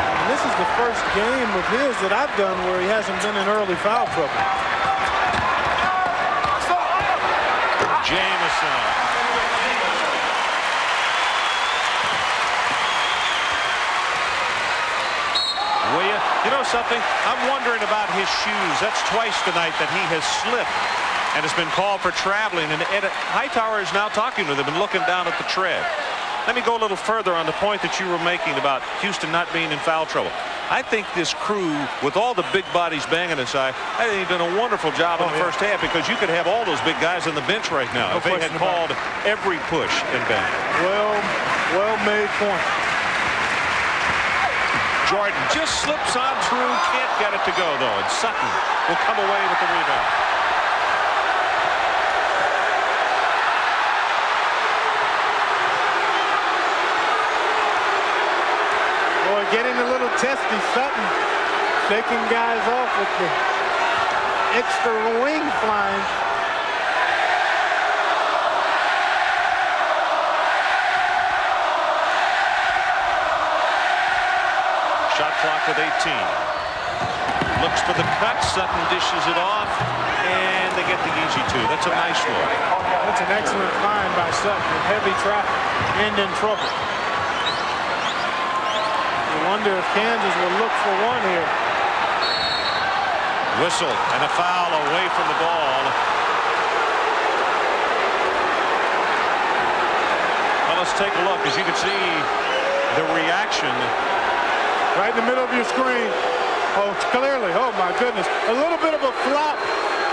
And this is the first game of his that I've done where he hasn't been in early foul trouble. Jamison. Will you know something? I'm wondering about his shoes. That's twice tonight that he has slipped and has been called for traveling. And Ed Hightower is now talking with him and looking down at the tread. Let me go a little further on the point that you were making about Houston not being in foul trouble. I think this crew, with all the big bodies banging aside, I think they've done a wonderful job in the first half, because you could have all those big guys on the bench right now if they had called every push and bang. Well made point. Jordan just slips on through, can't get it to go though, and Sutton will come away with the rebound. Getting a little testy. Sutton shaking guys off with the extra wing flying. Shot clock with 18. Looks for the cut. Sutton dishes it off, and they get the easy two. That's a nice look. That's an excellent find by Sutton with heavy traffic and in trouble. Wonder if Kansas will look for one here. Whistle and a foul away from the ball. Well, let's take a look. As you can see, the reaction right in the middle of your screen. Oh, clearly. Oh my goodness. A little bit of a flop.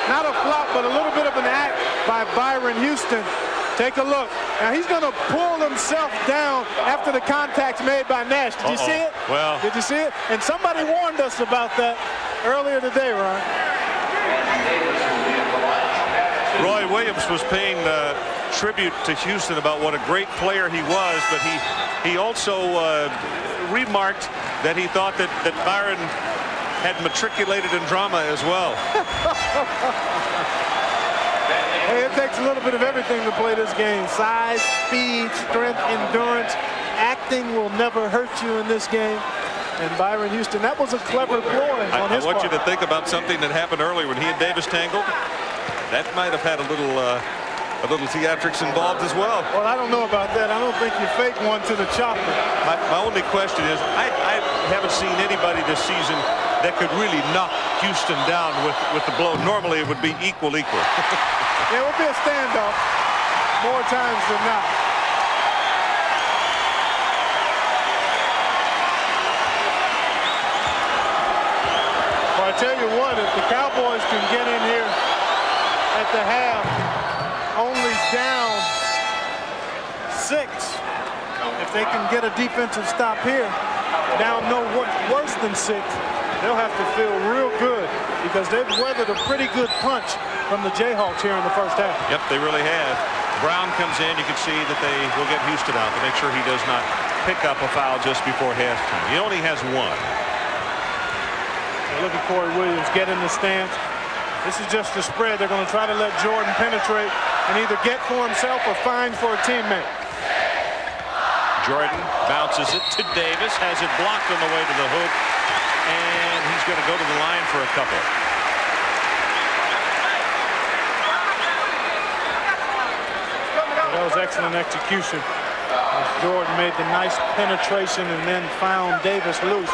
Not a flop, but a little bit of an act by Byron Houston. Take a look. Now he's going to pull himself down after the contact's made by Nash. Did you see it? Well, did you see it? And somebody warned us about that earlier today, Ron. Roy Williams was paying tribute to Houston about what a great player he was, but he also remarked that he thought that Byron had matriculated in drama as well. Hey, it takes a little bit of everything to play this game. Size, speed, strength, endurance. Acting will never hurt you in this game. And Byron Houston, that was a clever ploy on his part. I want you to think about something that happened earlier when he and Davis tangled. That might have had a little theatrics involved as well. Well, I don't know about that. I don't think you fake one to the chopper. My only question is, I haven't seen anybody this season that could really knock Houston down with the blow. Normally it would be equal. It would be a standoff more times than not. Well, I tell you what, if the Cowboys can get in here at the half, only down 6, if they can get a defensive stop here, down no worse than 6, they'll have to feel real good, because they've weathered a pretty good punch from the Jayhawks here in the first half. Yep, they really have. Brown comes in. You can see that they will get Houston out to make sure he does not pick up a foul just before halftime. He only has 1. Look at Corey Williams get in the stance. This is just a spread. They're going to try to let Jordan penetrate and either get for himself or find for a teammate. Jordan bounces it to Davis, has it blocked on the way to the hoop, and he's going to go to the line for a couple. That was excellent execution. Jordan made the nice penetration and then found Davis loose,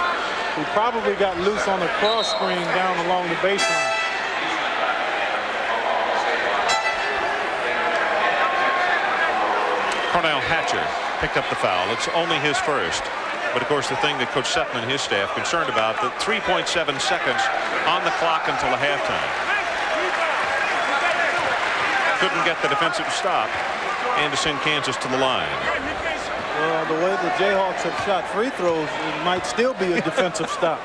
who probably got loose on the cross screen down along the baseline. Cornell Hatcher picked up the foul. It's only his first. But of course, the thing that Coach Sutton and his staff concerned about, the 3.7 seconds on the clock until the halftime. Couldn't get the defensive stop and to send Kansas to the line. Well, the way the Jayhawks have shot free throws, it might still be a defensive stop.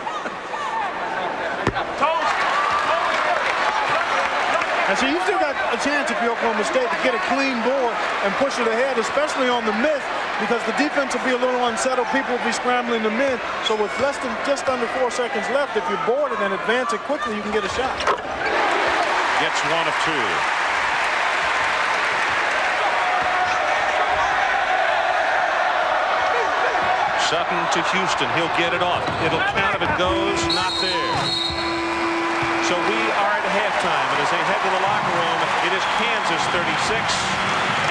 And so you've still got a chance if you're Oklahoma State to get a clean board and push it ahead, especially on the miss, because the defense will be a little unsettled. People will be scrambling to miss. So with less than just under 4 seconds left, if you board it and advance it quickly, you can get a shot. Gets one of two. Sutton to Houston. He'll get it off. It'll count if it goes. Not there. So we are at halftime, and as they head to the locker room, it is Kansas 36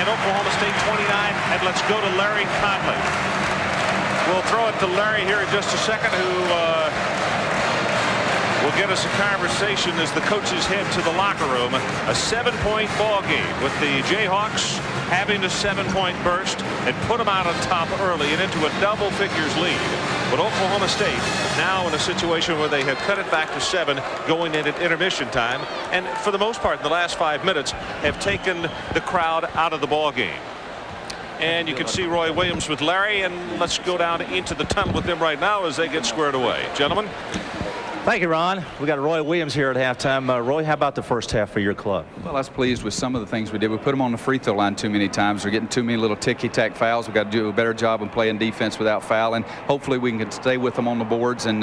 and Oklahoma State 29. And let's go to Larry Conley. We'll throw it to Larry here in just a second, who will get us a conversation as the coaches head to the locker room. A 7-point ball game with the Jayhawks having a 7-point burst and put them out on top early and into a double figures lead. But Oklahoma State now in a situation where they have cut it back to 7 going into intermission time, and for the most part in the last 5 minutes have taken the crowd out of the ball game. And you can see Roy Williams with Larry, and let's go down into the tunnel with them right now as they get squared away. Gentlemen. Thank you, Ron. We got Roy Williams here at halftime. Roy, how about the first half for your club? Well, I was pleased with some of the things we did. We put them on the free throw line too many times. They're getting too many little ticky-tack fouls. We've got to do a better job of playing defense without fouling. Hopefully we can stay with them on the boards and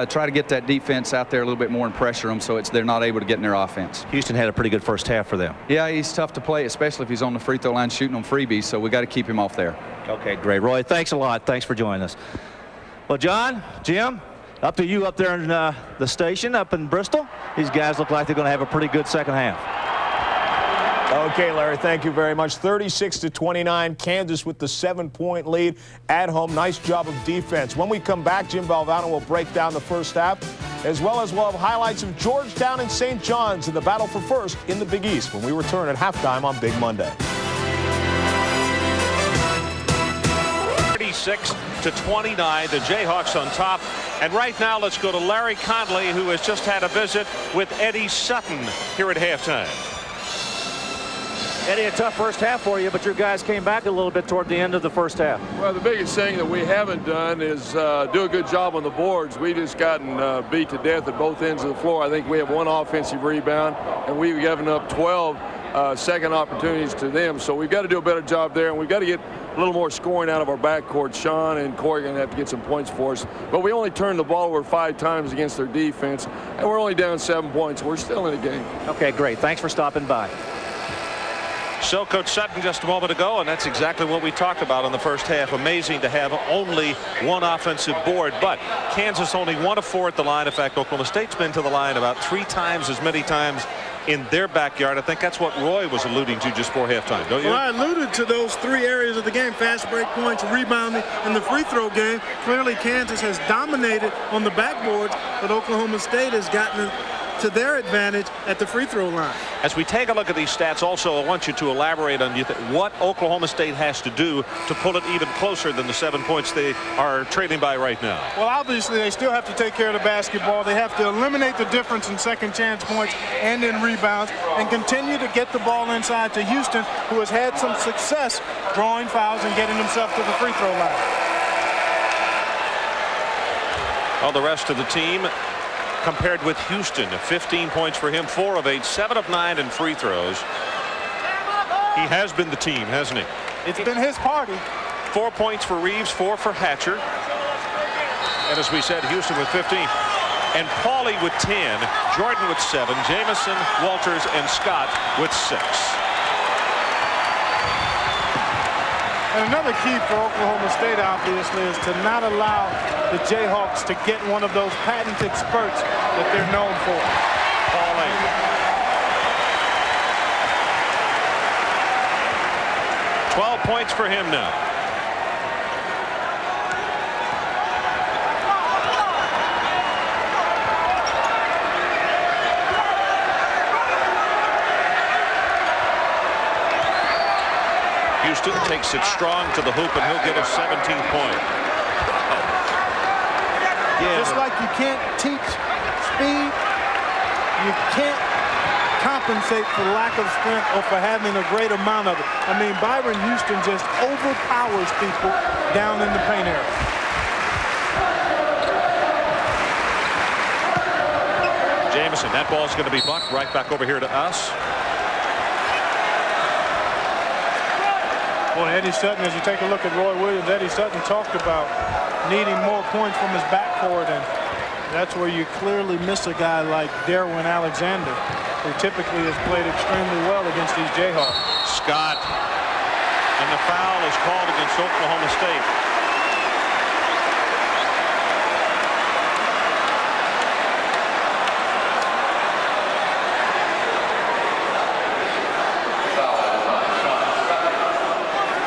try to get that defense out there a little bit more and pressure them so they're not able to get in their offense. Houston had a pretty good first half for them. Yeah, he's tough to play, especially if he's on the free throw line shooting on freebies, so we got to keep him off there. Okay, great. Roy, thanks a lot. Thanks for joining us. Well, John, Jim, up to you up there in the station up in Bristol. These guys look like they're going to have a pretty good second half. Okay, Larry, thank you very much. 36-29, Kansas with the 7-point lead at home. Nice job of defense. When we come back, Jim Valvano will break down the first half, as well as we'll have highlights of Georgetown and St. John's in the battle for first in the Big East when we return at halftime on Big Monday. 36-29, the Jayhawks on top. And right now, let's go to Larry Conley, who has just had a visit with Eddie Sutton here at halftime. Eddie, a tough first half for you, but your guys came back a little bit toward the end of the first half. Well, the biggest thing that we haven't done is do a good job on the boards. We just gotten beat to death at both ends of the floor. I think we have 1 offensive rebound, and we've given up 12 second opportunities to them. So we've got to do a better job there, and we've got to get a little more scoring out of our backcourt. Sean and Corey are going to have to get some points for us. But we only turned the ball over 5 times against their defense, and we're only down 7 points. We're still in the game. Okay, great. Thanks for stopping by. So Coach Sutton just a moment ago, and that's exactly what we talked about in the first half. Amazing to have only 1 offensive board, but Kansas only 1 of 4 at the line. In fact, Oklahoma State's been to the line about 3 times as many times in their backyard. I think that's what Roy was alluding to just before halftime, don't you? Well, I alluded to those 3 areas of the game: fast break points, rebounding, and the free throw game. Clearly, Kansas has dominated on the backboard, but Oklahoma State has gotten to their advantage at the free throw line. As we take a look at these stats, also I want you to elaborate on what Oklahoma State has to do to pull it even closer than the 7 points they are trailing by right now. Well, obviously they still have to take care of the basketball. They have to eliminate the difference in second chance points and in rebounds, and continue to get the ball inside to Houston, who has had some success drawing fouls and getting himself to the free throw line. All the rest of the team compared with Houston, 15 points for him, 4 of 8, 7 of 9 in free throws. He has been the team, hasn't he? It's been his party. 4 points for Reeves, 4 for Hatcher. And as we said, Houston with 15. And Pauly with 10, Jordan with 7, Jamison, Walters, and Scott with 6. And another key for Oklahoma State, obviously, is to not allow the Jayhawks to get one of those patented spurts that they're known for. Pauling. Points for him now. Houston takes it strong to the hoop, and he'll get a 17th point. Yeah. Just like you can't teach speed, you can't compensate for lack of strength or for having a great amount of it. I mean, Byron Houston just overpowers people down in the paint area. Jamison, that ball's going to be bucked right back over here to us. Boy, Eddie Sutton, as you take a look at Roy Williams, Eddie Sutton talked about needing more points from his backcourt, and that's where you clearly miss a guy like Derwin Alexander, who typically has played extremely well against these Jayhawks. Scott, and the foul is called against Oklahoma State.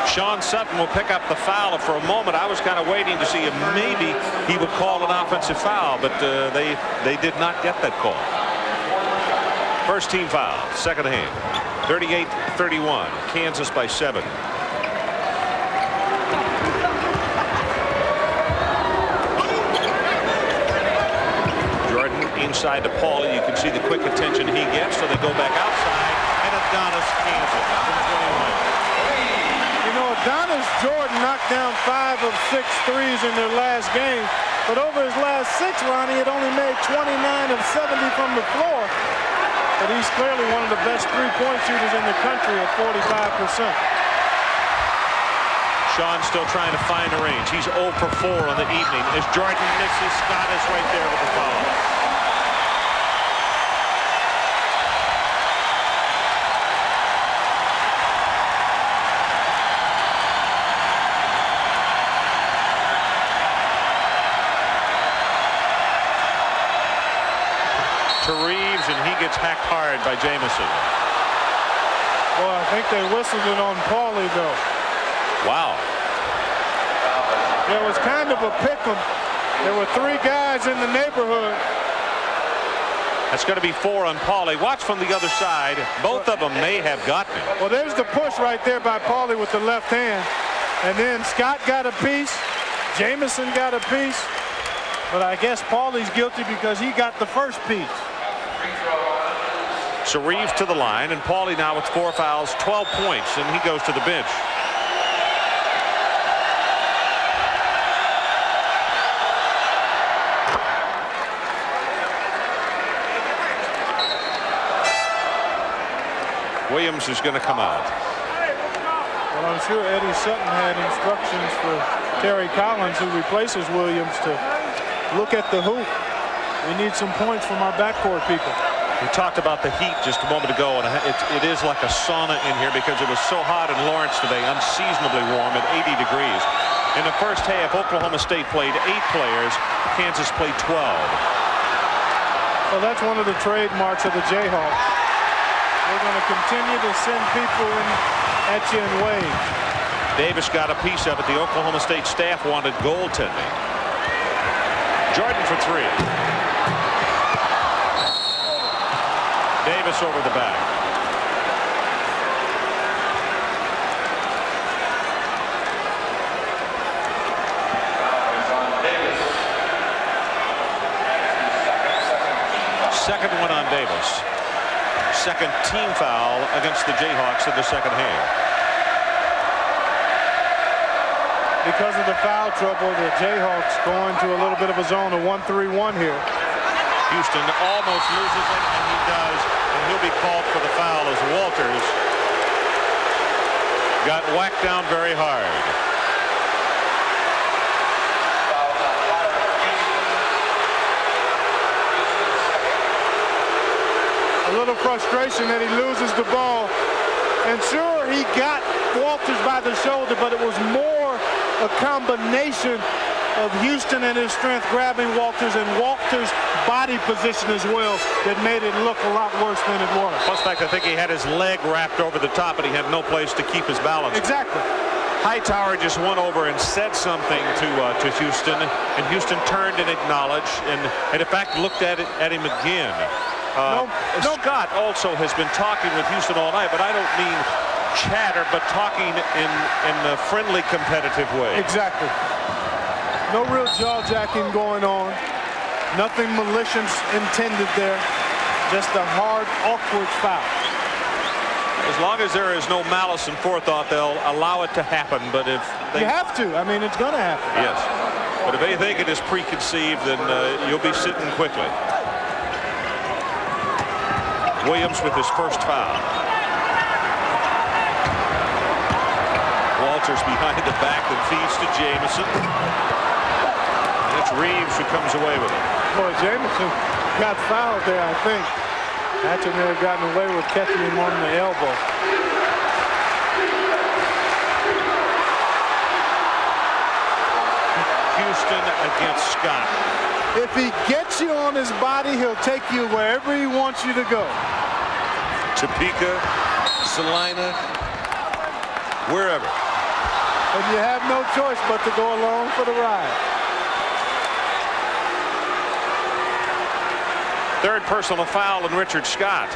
Sean Sutton will pick up the foul. For a moment, I was kind of waiting to see if maybe he would call an offensive foul, but they did not get that call. First team foul, second hand. 38-31, Kansas by 7. Jordan inside to Paulie. You can see the quick attention he gets, so they go back outside, and Adonis Kansas. You know, Adonis Jordan knocked down 5 of 6 threes in their last game, but over his last 6, Ronnie, had only made 29 of 70 from the floor. But he's clearly one of the best three-point shooters in the country at 45%. Sean still trying to find a range. He's 0 for 4 on the evening as Jordan misses. Scott is right there with the foul. To Reeves, and he gets hacked hard by Jamison. Well, I think they whistled it on Paulie, though. Wow. It was kind of a pick'em. There were 3 guys in the neighborhood. That's going to be 4 on Paulie. Watch from the other side. Both of them may have gotten it. Well, there's the push right there by Paulie with the left hand. And then Scott got a piece. Jamison got a piece. But I guess Paulie's guilty because he got the first piece. So Reeves to the line, and Paulie now with 4 fouls, 12 points, and he goes to the bench. Williams is going to come out. Well, I'm sure Eddie Sutton had instructions for Terry Collins, who replaces Williams, to look at the hoop. We need some points from our backcourt people. We talked about the heat just a moment ago, and it is like a sauna in here because it was so hot in Lawrence today, unseasonably warm at 80 degrees. In the first half, Oklahoma State played 8 players. Kansas played 12. Well, that's one of the trademarks of the Jayhawks. They're going to continue to send people in at you in waves. Davis got a piece of it. The Oklahoma State staff wanted goaltending. Jordan for 3. Davis over the back. Second one on Davis. Second team foul against the Jayhawks in the second half. Because of the foul trouble, the Jayhawks going to a little bit of a zone of 1-3-1 here. Houston almost loses it, and he does, and he'll be called for the foul as Walters got whacked down very hard. A little frustration that he loses the ball And sure, he got Walters by the shoulder, but it was more a combination of Houston and his strength grabbing Walters and Walters' body position as well that made it look a lot worse than it was. Plus, fact, I think he had his leg wrapped over the top and he had no place to keep his balance. Exactly. Hightower just went over and said something to Houston, and Houston turned and acknowledged, and in fact looked at him again. Scott also has been talking with Houston all night, but I don't mean chatter, but talking in a friendly, competitive way. Exactly. No real jaw-jacking going on. Nothing malicious intended there. Just a hard, awkward foul. As long as there is no malice and forethought, they'll allow it to happen. But if they... You have to. I mean, it's going to happen. Yes. But if they think it is preconceived, then you'll be sitting quickly. Williams with his first foul. Walters behind the back and feeds to Jamison. And it's Reeves who comes away with it. Boy, Jamison got fouled there, I think. Hatcher may have gotten away with catching him on the elbow. Houston against Scott. If he gets you on his body, he'll take you wherever he wants you to go. Topeka, Salina, wherever. And you have no choice but to go along for the ride. Third personal foul on Richard Scott.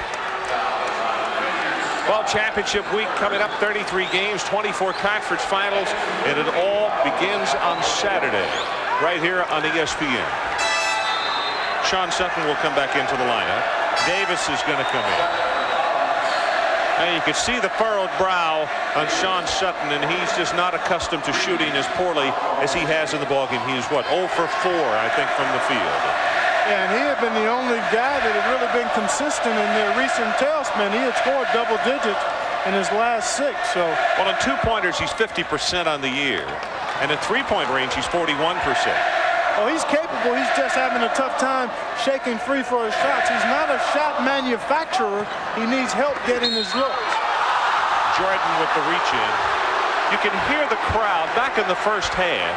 Well, championship week coming up, 33 games, 24 conference finals, and it all begins on Saturday right here on ESPN. Sean Sutton will come back into the lineup. Davis is going to come in. And you can see the furrowed brow on Sean Sutton, and he's just not accustomed to shooting as poorly as he has in the ballgame. He's, what, 0 for 4, I think, from the field. Yeah, and he had been the only guy that had really been consistent in their recent tailspin. He had scored double digits in his last 6. So, well, in two-pointers, he's 50% on the year. And in three-point range, he's 41%. Oh, he's capable. He's just having a tough time shaking free for his shots. He's not a shot manufacturer. He needs help getting his looks. Jordan with the reach in. You can hear the crowd back in the first half.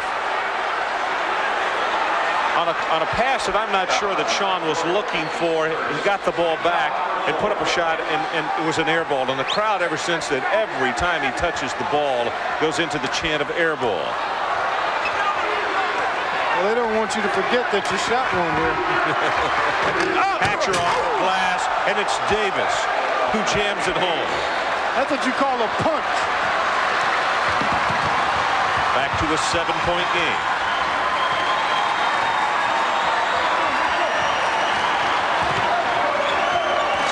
On a pass that I'm not sure that Sean was looking for, he got the ball back and put up a shot, and it was an air ball. And the crowd ever since then, every time he touches the ball, goes into the chant of air ball. Well, they don't want you to forget that you shot one here. Hatcher off the glass, and it's Davis who jams it home. That's what you call a punch. Back to a 7-point game.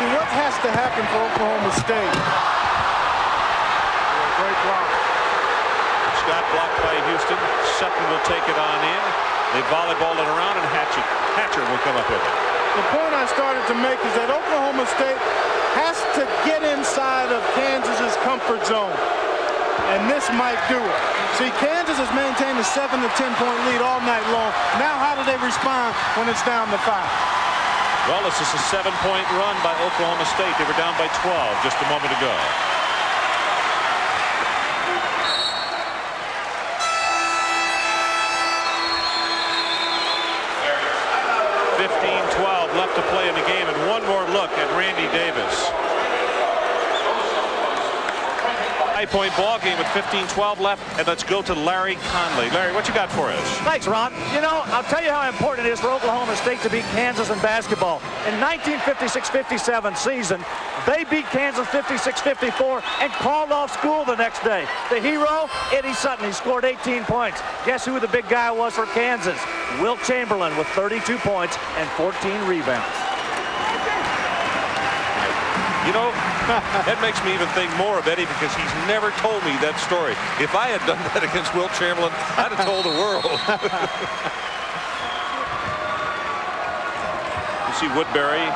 See, what has to happen for Oklahoma State? Great block. Scott blocked by Houston. Sutton will take it on in. They volleyball it around, and Hatcher will come up with it. The point I started to make is that Oklahoma State has to get inside of Kansas's comfort zone. And this might do it. See, Kansas has maintained a 7 to 10 point lead all night long. Now how do they respond when it's down to 5? Well, this is a 7-point run by Oklahoma State. They were down by 12 just a moment ago. Left to play in the game, and one more look at Randy Davis. 5-point ball game with 15-12 left, and let's go to Larry Conley. Larry, what you got for us? Thanks, Ron. You know, I'll tell you how important it is for Oklahoma State to beat Kansas in basketball. In 1956-57 season, they beat Kansas 56-54 and called off school the next day. The hero, Eddie Sutton, he scored 18 points. Guess who the big guy was for Kansas? Wilt Chamberlain with 32 points and 14 rebounds. You know, that makes me even think more of Eddie because he's never told me that story. If I had done that against Wilt Chamberlain, I'd have told the world. You see Woodbury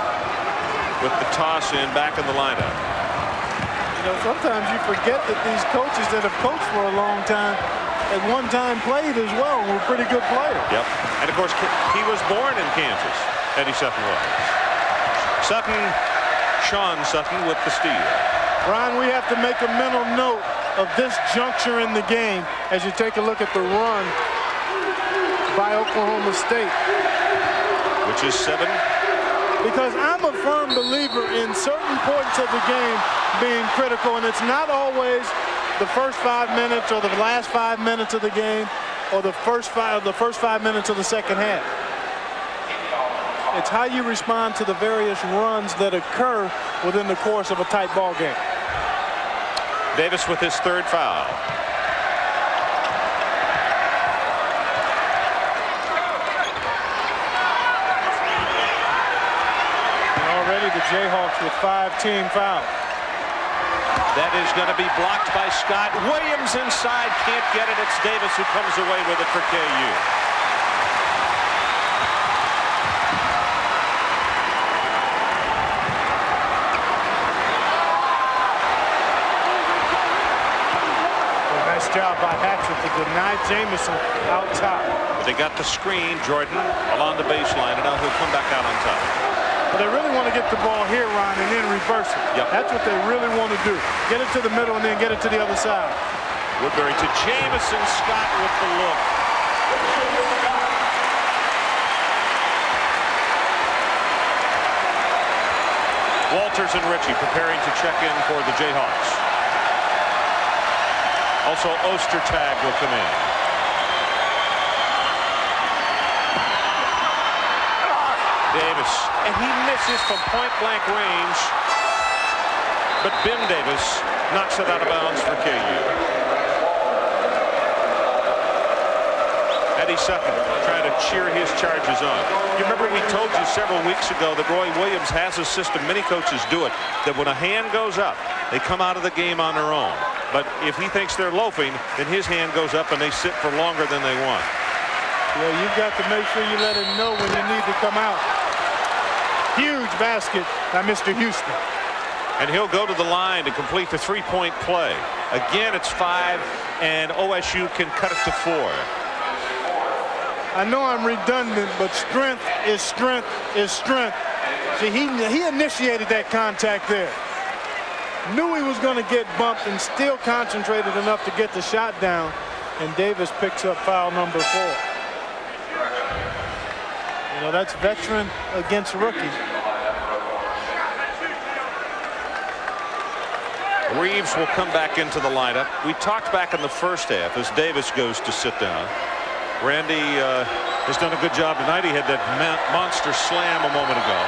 with the toss in back in the lineup. You know, sometimes you forget that these coaches that have coached for a long time at one time played as well and were pretty good players. Yep. And of course, he was born in Kansas. Eddie Sutton was. Sean Sutton with the steal. Ron, we have to make a mental note of this juncture in the game as you take a look at the run by Oklahoma State. Which is 7. Because I'm a firm believer in certain points of the game being critical, and it's not always the first 5 minutes or the last 5 minutes of the game or the first 5 minutes of the second half. It's how you respond to the various runs that occur within the course of a tight ball game. Davis with his 3rd foul. The Jayhawks with 5 team fouls. That is going to be blocked by Scott. Williams inside, can't get it. It's Davis who comes away with it for KU. Well, nice job by Hatcher to deny Jamison out top. But they got the screen, Jordan, along the baseline, and now he'll come back out on top. But they really want to get the ball here, Ron, and then reverse it. Yep. That's what they really want to do. Get it to the middle and then get it to the other side. Woodbury to Jamison. Scott with the look. Walters and Ritchie preparing to check in for the Jayhawks. Also, Ostertag will come in. Davis, and he misses from point-blank range, but Ben Davis knocks it out of bounds for KU. Eddie Sutton trying to cheer his charges on. You remember we told you several weeks ago that Roy Williams has a system, many coaches do it, that when a hand goes up, they come out of the game on their own. But if he thinks they're loafing, then his hand goes up and they sit for longer than they want. Yeah, you've got to make sure you let him know when you need to come out. Huge basket by Mr. Houston. And he'll go to the line to complete the three-point play. Again, it's 5, and OSU can cut it to 4. I know I'm redundant, but strength is strength is strength. See, he initiated that contact there. Knew he was going to get bumped and still concentrated enough to get the shot down. And Davis picks up foul number 4. You know, that's veteran against rookie. Reeves will come back into the lineup. We talked back in the first half as Davis goes to sit down. Randy has done a good job tonight. He had that monster slam a moment ago.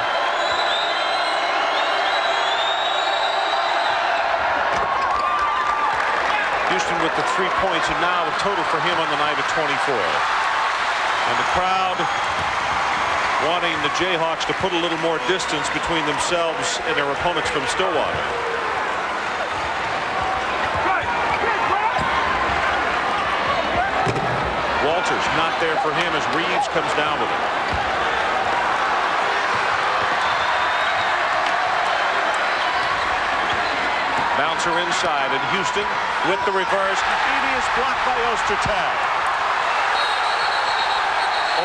Houston with the 3 points, and now a total for him on the night of 24. And the crowd wanting the Jayhawks to put a little more distance between themselves and their opponents from Stillwater. Walters not there for him as Reeves comes down with it. Bouncer inside, and Houston with the reverse. Devious block by Ostertag.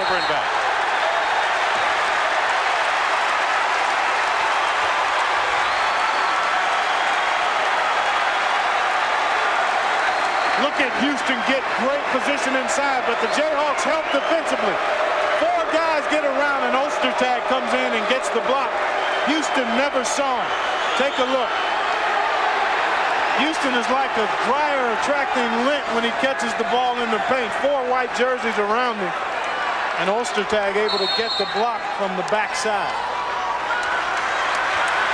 Over and back. Look at Houston get great position inside, but the Jayhawks help defensively. 4 guys get around, and Ostertag comes in and gets the block. Houston never saw him. Take a look. Houston is like a dryer attracting lint when he catches the ball in the paint. 4 white jerseys around him, and Ostertag able to get the block from the backside.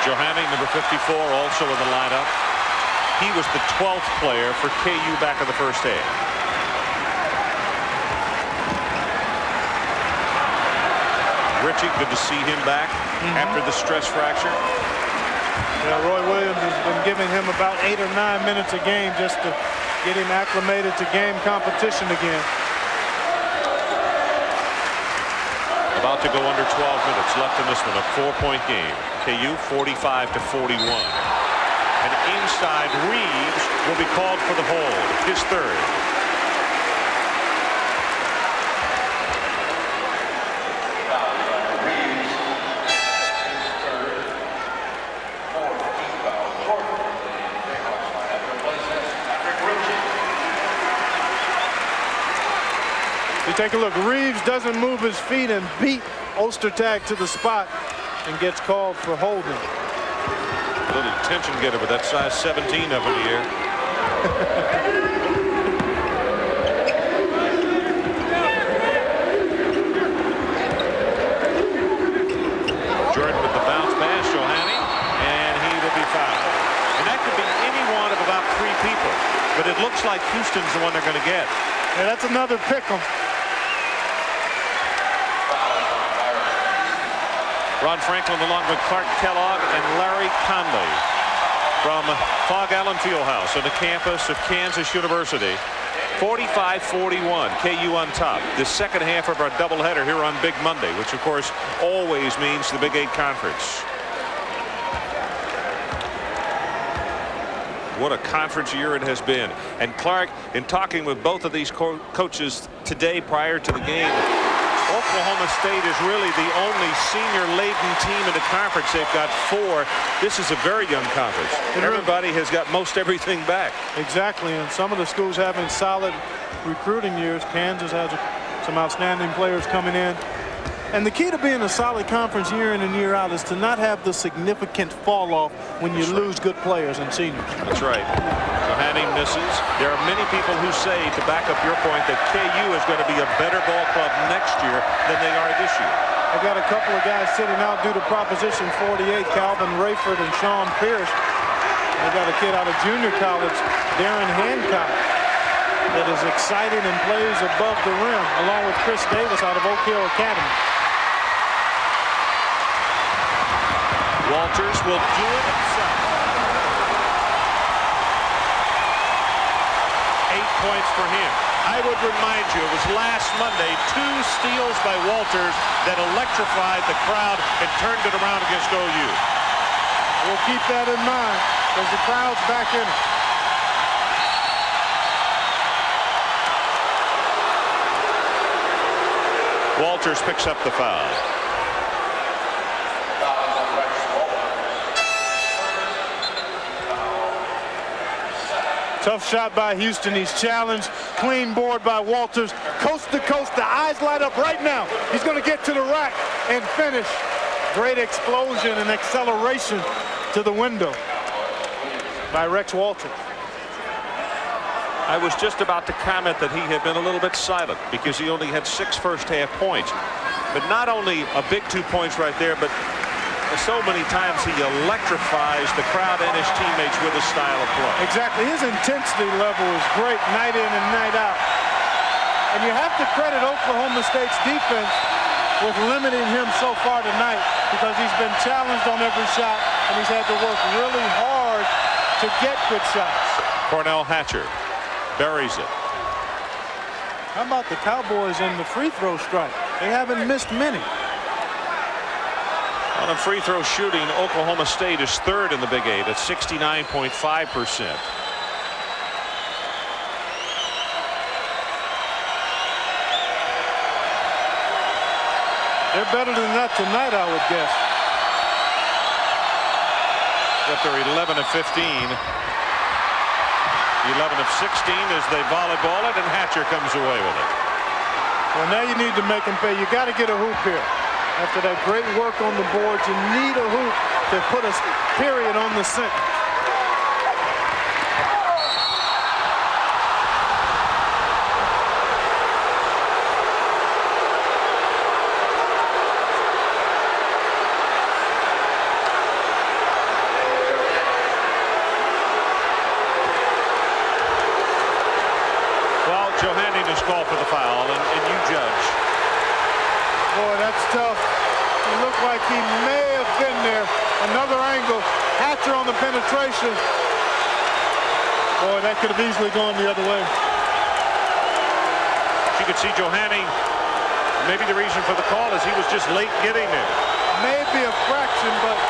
Johanning, number 54, also in the lineup. He was the 12th player for KU back in the first half. Ritchie, good to see him back after the stress fracture. Yeah, Roy Williams has been giving him about 8 or 9 minutes a game just to get him acclimated to game competition again. About to go under 12 minutes left in this one, a 4-point game. KU 45-41. And inside, Reeves will be called for the hold, his 3rd. You take a look. Reeves doesn't move his feet and beat Ostertag to the spot and gets called for holding. A little attention getter with that size 17 up in the air. Jordan with the bounce pass, Johanny, and he will be fouled. And that could be any one of about 3 people, but it looks like Houston's the one they're going to get. Yeah, that's another pick 'em. Ron Franklin along with Clark Kellogg and Larry Conley from Fog Allen Fieldhouse on the campus of Kansas University. 45-41, KU on top. The second half of our doubleheader here on Big Monday, which of course always means the Big 8 Conference. What a conference year it has been. And Clark, in talking with both of these coaches today prior to the game, Oklahoma State is really the only senior-laden team in the conference. They've got 4. This is a very young conference. Everybody has got most everything back. Exactly, and some of the schools having solid recruiting years. Kansas has some outstanding players coming in. And the key to being a solid conference year in and year out is to not have the significant fall off when you lose good players and seniors. That's right. Johanny misses. There are many people who say, to back up your point, that KU is going to be a better ball club next year than they are this year. I got a couple of guys sitting out due to Proposition 48, Calvin Rayford and Sean Pierce. I got a kid out of junior college, Darren Hancock, that is exciting and plays above the rim, along with Chris Davis out of Oak Hill Academy. Walters will do it himself. 8 points for him. I would remind you, it was last Monday, 2 steals by Walters that electrified the crowd and turned it around against OU. We'll keep that in mind because the crowd's back in it. Walters picks up the foul. Tough shot by Houston. He's challenged. Clean board by Walters. Coast to coast. The eyes light up right now. He's going to get to the rack and finish. Great explosion and acceleration to the window by Rex Walters. I was just about to comment that he had been a little bit silent because he only had 6 first-half points. But not only a big 2 points right there, but so many times he electrifies the crowd and his teammates with his style of play. Exactly. His intensity level is great night in and night out. And you have to credit Oklahoma State's defense with limiting him so far tonight because he's been challenged on every shot and he's had to work really hard to get good shots. Cornell Hatcher buries it. How about the Cowboys in the free throw strike? They haven't missed many. On a free throw shooting, Oklahoma State is 3rd in the Big 8 at 69.5%. They're better than that tonight, I would guess. But they're 11 of 15. 11 of 16 as they volleyball it, and Hatcher comes away with it. Well, now you need to make them pay. You got to get a hoop here. After that great work on the boards, you need a hoop to put a period on the sentence. Well, Johanny is called for the foul, and you judge. Boy, that's tough. It looked like he may have been there. Another angle. Hatcher on the penetration. Boy, that could have easily gone the other way. You could see Johanny. Maybe the reason for the call is he was just late getting there. Maybe a fraction, but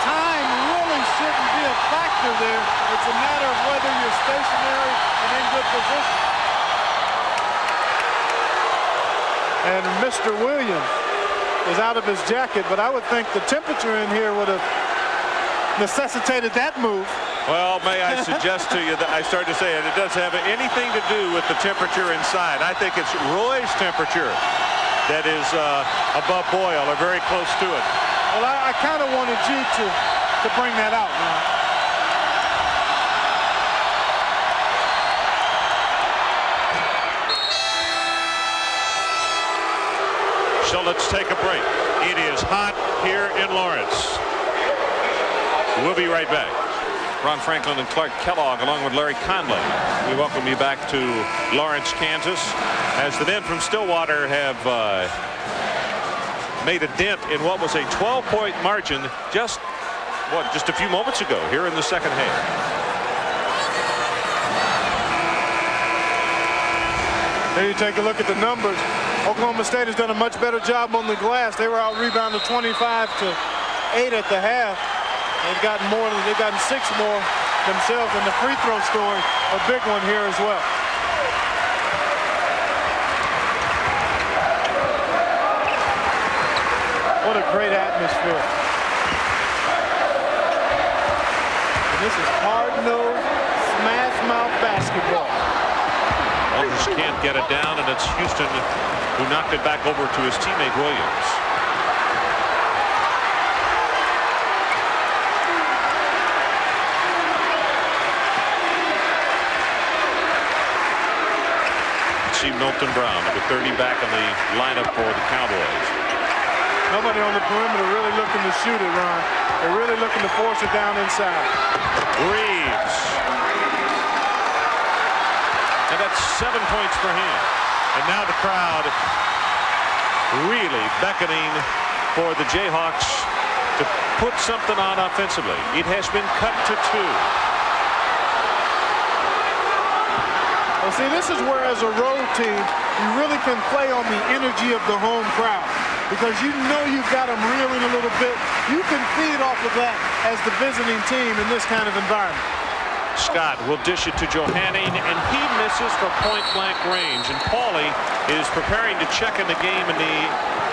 time really shouldn't be a factor there. It's a matter of whether you're stationary and in good position. And Mr. Williams is out of his jacket, but I would think the temperature in here would have necessitated that move. Well, may I suggest to you that I started to say it doesn't have anything to do with the temperature inside. I think it's Roy's temperature that is above boil or very close to it. Well, I kind of wanted you to bring that out, man. So let's take a break. It is hot here in Lawrence. We'll be right back. Ron Franklin and Clark Kellogg along with Larry Conley. We welcome you back to Lawrence, Kansas, as the men from Stillwater have made a dent in what was a 12-point margin just a few moments ago here in the second half. There you take a look at the numbers. Oklahoma State has done a much better job on the glass. They were out rebounded 25-8 at the half. They've gotten 6 more themselves, and the free throw story, a big one here as well. What a great atmosphere. And this is hard-nosed, smash-mouth basketball. Walters can't get it down, and it's Houston who knocked it back over to his teammate Williams. See Milton Brown, number 30, back in the lineup for the Cowboys. Nobody on the perimeter really looking to shoot it, Ron. They're really looking to force it down inside. Reeves. And that's 7 points for him. And now the crowd really beckoning for the Jayhawks to put something on offensively. It has been cut to 2. Well, see, this is where, as a road team, you really can play on the energy of the home crowd, because you know you've got them reeling a little bit. You can feed off of that as the visiting team in this kind of environment. Scott will dish it to Johanning, and he misses for point-blank range. And Pauly is preparing to check in the game, and the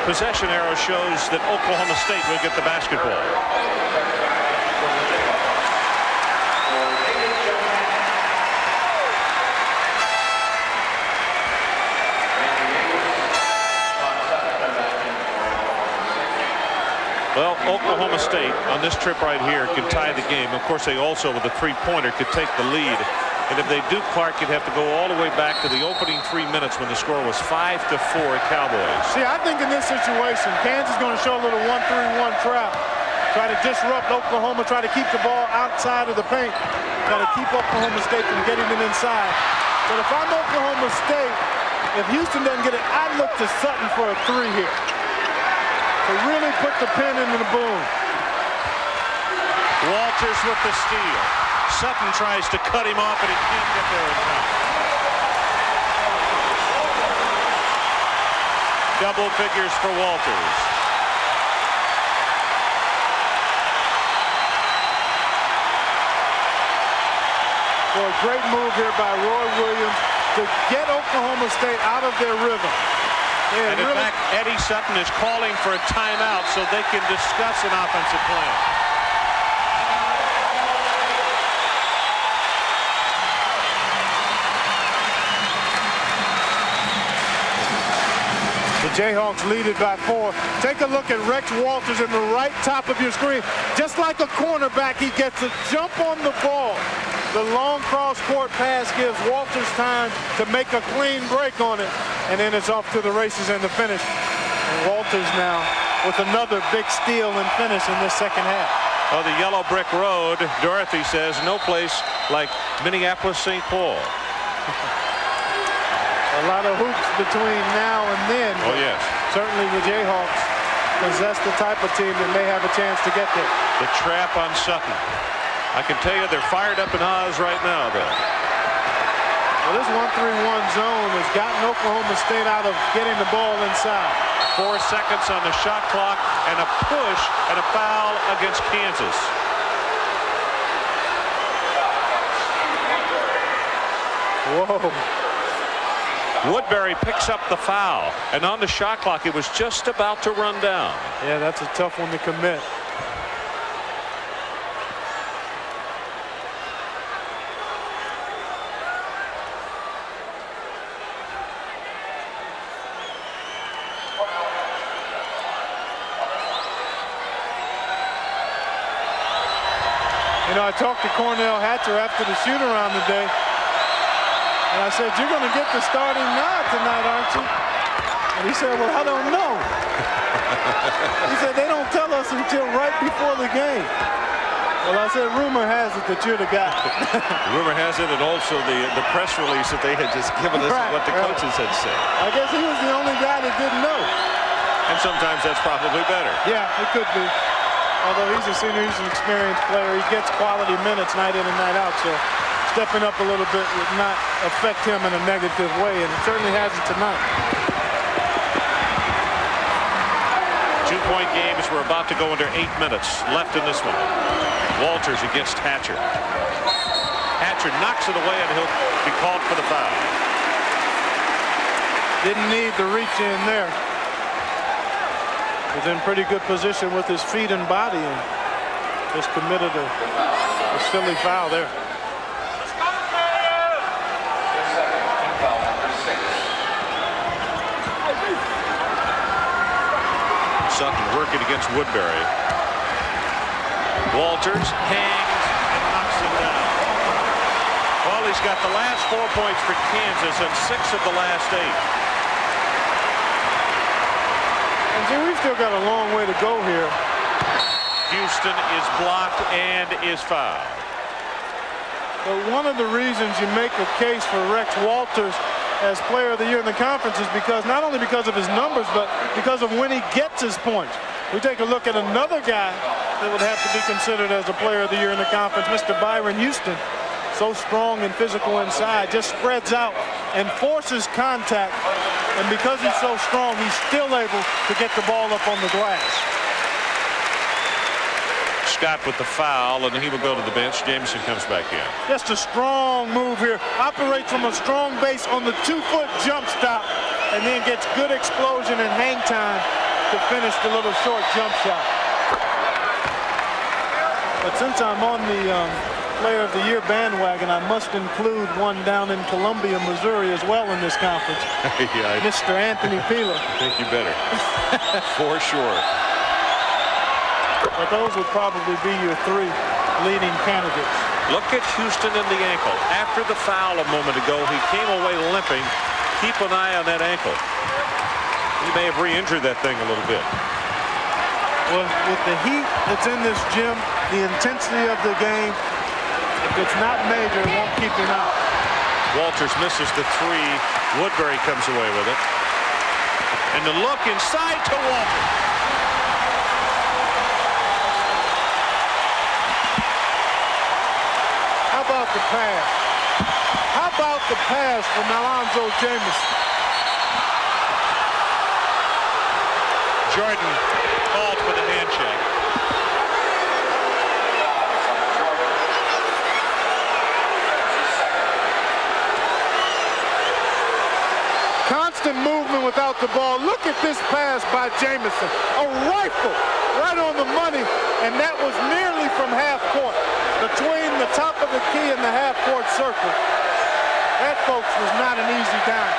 possession arrow shows that Oklahoma State will get the basketball. Well, Oklahoma State on this trip right here could tie the game. Of course, they also, with a three-pointer, could take the lead. And if they do, Clark, you'd have to go all the way back to the opening 3 minutes when the score was 5-4 Cowboys. See, I think in this situation, Kansas is going to show a little 1-3-1 trap. Try to disrupt Oklahoma, try to keep the ball outside of the paint. Try to keep Oklahoma State from getting it inside. But if I'm Oklahoma State, if Houston doesn't get it, I'd look to Sutton for a 3 here. To really put the pin into the boom. Walters with the steal. Sutton tries to cut him off, but he can't get there in time. Double figures for Walters. So a great move here by Roy Williams to get Oklahoma State out of their rhythm. And in fact, Eddie Sutton is calling for a timeout so they can discuss an offensive plan. The Jayhawks lead it by 4. Take a look at Rex Walters in the right top of your screen. Just like a cornerback, he gets a jump on the ball. The long cross-court pass gives Walters time to make a clean break on it. And then it's off to the races and the finish. And Walters now with another big steal and finish in this second half. Oh, the yellow brick road, Dorothy says, no place like Minneapolis-St. Paul. A lot of hoops between now and then. Oh, yes. Certainly the Jayhawks possess the type of team that may have a chance to get there. The trap on Sutton. I can tell you they're fired up in Oz right now, though. Well, this 1-3-1 zone has gotten Oklahoma State out of getting the ball inside. 4 seconds on the shot clock, and a push and a foul against Kansas. Whoa. Woodbury picks up the foul, and on the shot clock, it was just about to run down. Yeah, that's a tough one to commit. You know, I talked to Cornell Hatcher after the shoot-around today, and I said, "You're going to get the starting nod tonight, aren't you?" And he said, "Well, I don't know." He said, "They don't tell us until right before the game." Well, I said, rumor has it that you're the guy. Rumor has it, and also the press release that they had just given us what the coaches had said. I guess he was the only guy that didn't know. And sometimes that's probably better. Yeah, it could be. Although he's a senior, he's an experienced player. He gets quality minutes night in and night out, so stepping up a little bit would not affect him in a negative way, and it certainly hasn't tonight. 2-point games. We're about to go under 8 minutes left in this one. Walters against Hatcher. Hatcher knocks it away, and he'll be called for the foul. Didn't need to reach in there. Was in pretty good position with his feet and body, and just committed a silly foul there. Sutton working against Woodbury. Walters hangs and knocks him down. Well, he's got the last 4 points for Kansas and 6 of the last 8. And see, we've still got a long way to go here. Houston is blocked and is fouled. But one of the reasons you make a case for Rex Walters as player of the year in the conference is because not only because of his numbers, but because of when he gets his points. We take a look at another guy that would have to be considered as a player of the year in the conference, Mr. Byron Houston. So strong and physical inside, just spreads out and forces contact. And because he's so strong, he's still able to get the ball up on the glass. Scott with the foul, and he will go to the bench. Jameson comes back in. Just a strong move here. Operates from a strong base on the 2-foot jump stop, and then gets good explosion and hang time to finish the little short jump shot. But since I'm on the player of the year bandwagon, I must include one down in Columbia, Missouri as well in this conference. Yeah, Mr. Anthony Peeler. I think you better. For sure. But those would probably be your 3 leading candidates. Look at Houston in the ankle. After the foul a moment ago, he came away limping. Keep an eye on that ankle. He may have re-injured that thing a little bit. Well, with the heat that's in this gym, the intensity of the game, if it's not major, it won't keep him out. Walters misses the 3. Woodbury comes away with it. And the look inside to Walters. How about the pass? How about the pass from Alonzo Jameson? Jordan called for the handshake. Constant movement without the ball. Look at this pass by Jameson. A rifle right on the money, and that was nearly from half court. Between the top of the key and the half court circle. That, folks, was not an easy time.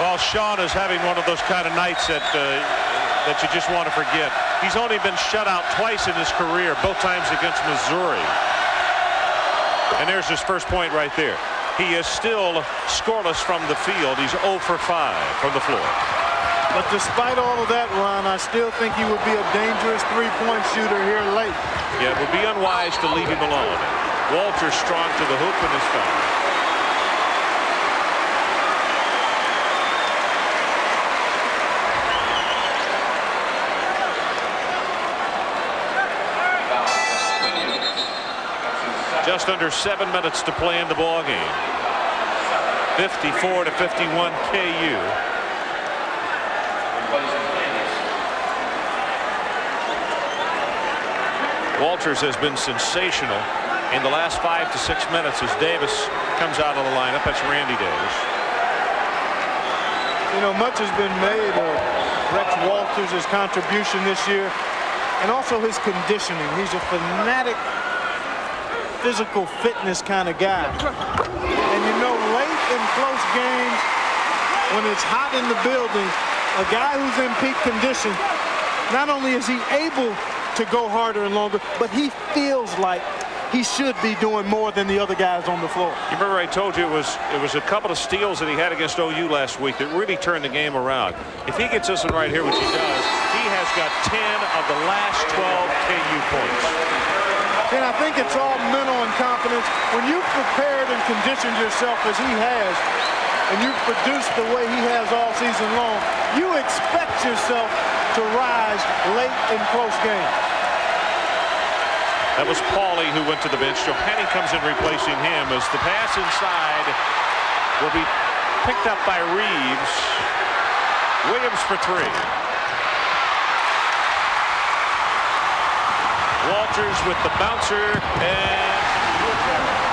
Well, Sean is having one of those kind of nights that you just want to forget. He's only been shut out twice in his career, both times against Missouri. And there's his first point right there. He is still scoreless from the field. He's 0 for 5 from the floor. But despite all of that, Ron, I still think he would be a dangerous 3-point shooter here late. Yeah, it would be unwise to leave him alone. Walters strong to the hoop and is fouled. Just under 7 minutes to play in the ball game. 54-51 KU. Walters has been sensational in the last 5 to 6 minutes as Davis comes out of the lineup. That's Randy Davis. You know, much has been made of Rex Walters' contribution this year and also his conditioning. He's a fanatic physical fitness kind of guy. And you know, late in close games, when it's hot in the building, a guy who's in peak condition, not only is he able to go harder and longer, but he feels like he should be doing more than the other guys on the floor. You remember I told you it was a couple of steals that he had against OU last week that really turned the game around. If he gets this one right here, which he does, he has got 10 of the last 12 KU points. And I think it's all mental and confidence. When you've prepared and conditioned yourself as he has, and you've produced the way he has all season long, you expect yourself to rise late in close games. That was Pauly who went to the bench. Johanny comes in replacing him as the pass inside will be picked up by Reeves. Williams for three. Walters with the bouncer and Woodbury.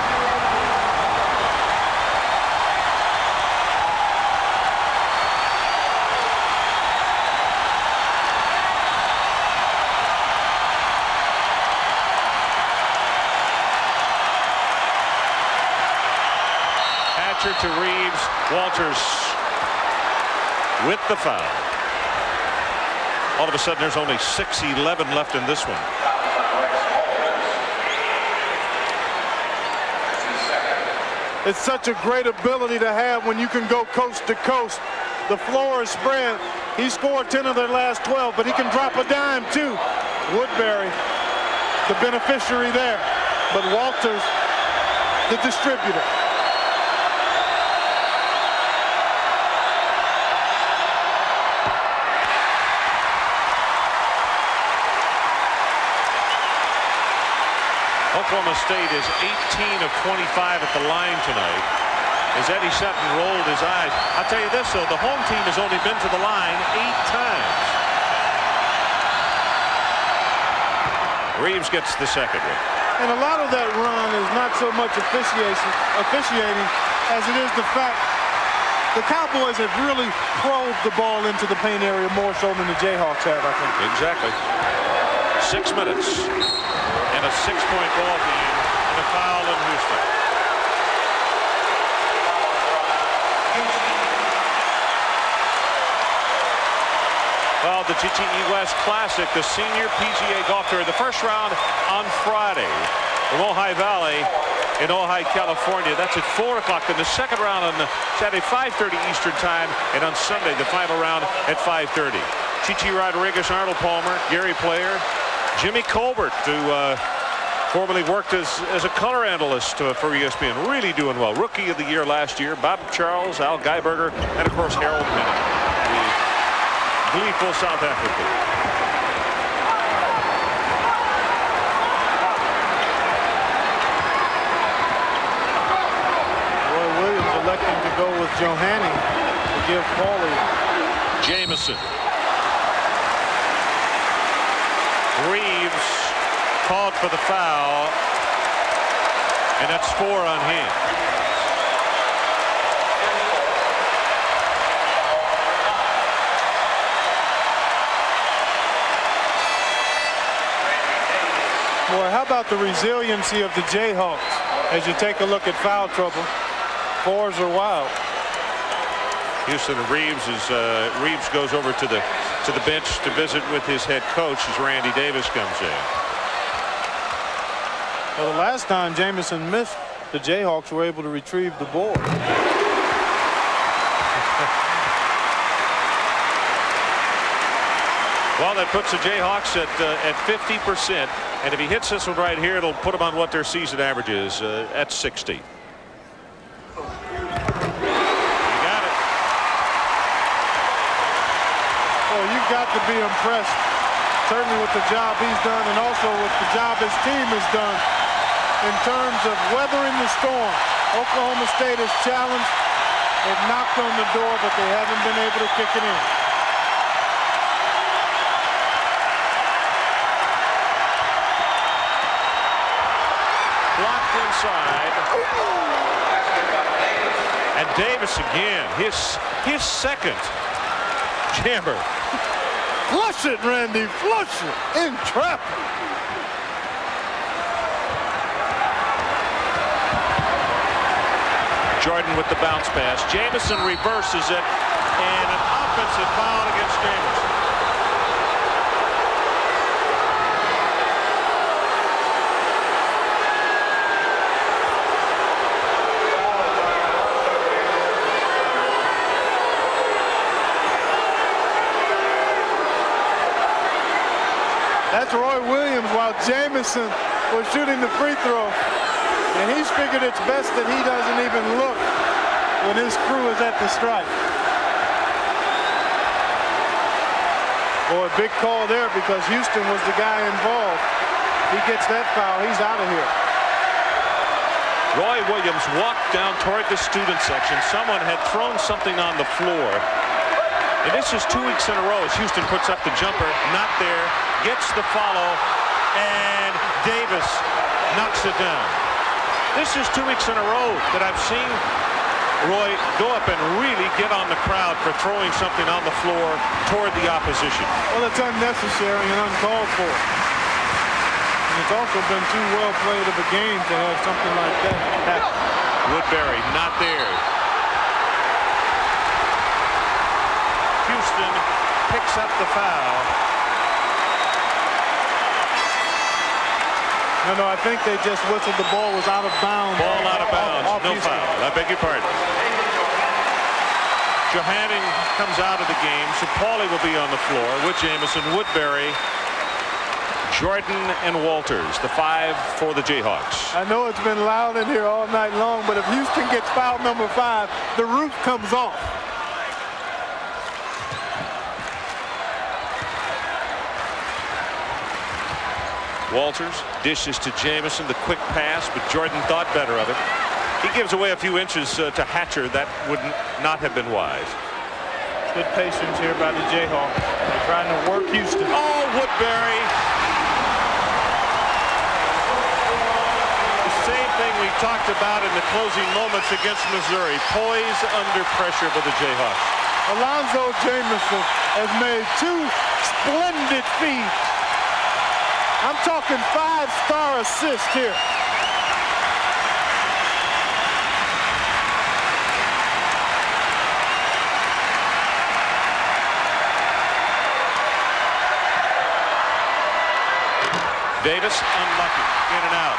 To Reeves. Walters with the foul. All of a sudden there's only 6:11 left in this one. It's such a great ability to have when you can go coast to coast. The floor is spread. He scored 10 of their last 12, but he can drop a dime too. Woodbury, the beneficiary there, but Walters, the distributor. Oklahoma State is 18 of 25 at the line tonight. As Eddie Sutton rolled his eyes. I'll tell you this, though, the home team has only been to the line 8 times. Reeves gets the second one. And a lot of that run is not so much officiating as it is the fact the Cowboys have really probed the ball into the paint area more so than the Jayhawks have, I think. Exactly. 6 minutes. And a 6-point ball game and a foul in Houston. Well, the GTE West Classic, the senior PGA golf tour, the first round on Friday from Ojai Valley in Ojai, California. That's at 4 o'clock. Then the second round on Saturday, 5:30 Eastern time, and on Sunday, the final round at 5:30. Chichi Rodriguez, Arnold Palmer, Gary Player, Jimmy Colbert, who formerly worked as a color analyst for ESPN, really doing well. Rookie of the year last year. Bob Charles, Al Geiberger, and of course Harold Minnick, the gleeful South African. Roy Williams electing to go with Johanny to give Pauly. Jamison. Reeves called for the foul, and that's 4 on him. Boy, how about the resiliency of the Jayhawks as you take a look at foul trouble? 4s are wild. Houston Reeves goes over to the bench to visit with his head coach as Randy Davis comes in. Well, the last time Jamison missed, the Jayhawks were able to retrieve the board. Well, that puts the Jayhawks at 50%, and if he hits this one right here, it'll put them on what their season average is at 60. You've got to be impressed, certainly with the job he's done and also with the job his team has done in terms of weathering the storm. Oklahoma State has challenged. They've knocked on the door, but they haven't been able to kick it in. Blocked inside. And Davis again, his second jammer. Flush it, Randy, flush it. In traffic. Jordan with the bounce pass. Jamison reverses it. And an offensive foul against Jamison. That's Roy Williams while Jamison was shooting the free throw. And he's figured it's best that he doesn't even look when his crew is at the stripe. Boy, big call there because Houston was the guy involved. He gets that foul, he's out of here. Roy Williams walked down toward the student section. Someone had thrown something on the floor. And this is 2 weeks in a row as Houston puts up the jumper. Not there. Gets the follow. And Davis knocks it down. This is 2 weeks in a row that I've seen Roy go up and really get on the crowd for throwing something on the floor toward the opposition. Well, it's unnecessary and uncalled for. And it's also been too well played of a game to have something like that happen. Woodbury not there. Houston picks up the foul. No, I think they just whistled the ball was out of bounds. Ball out of bounds. No foul. I beg your pardon. Johanning comes out of the game, so Paulie will be on the floor with Jamison, Woodbury, Jordan, and Walters, the 5 for the Jayhawks. I know it's been loud in here all night long, but if Houston gets foul number 5, the roof comes off. Walters dishes to Jamison, the quick pass, but Jordan thought better of it. He gives away a few inches to Hatcher. That would not have been wise. Good patience here by the Jayhawks. They're trying to work Houston. Oh, Woodbury. The same thing we talked about in the closing moments against Missouri. Poise under pressure by the Jayhawks. Alonzo Jamison has made 2 splendid feeds. I'm talking 5-star assist here. Davis unlucky, in and out.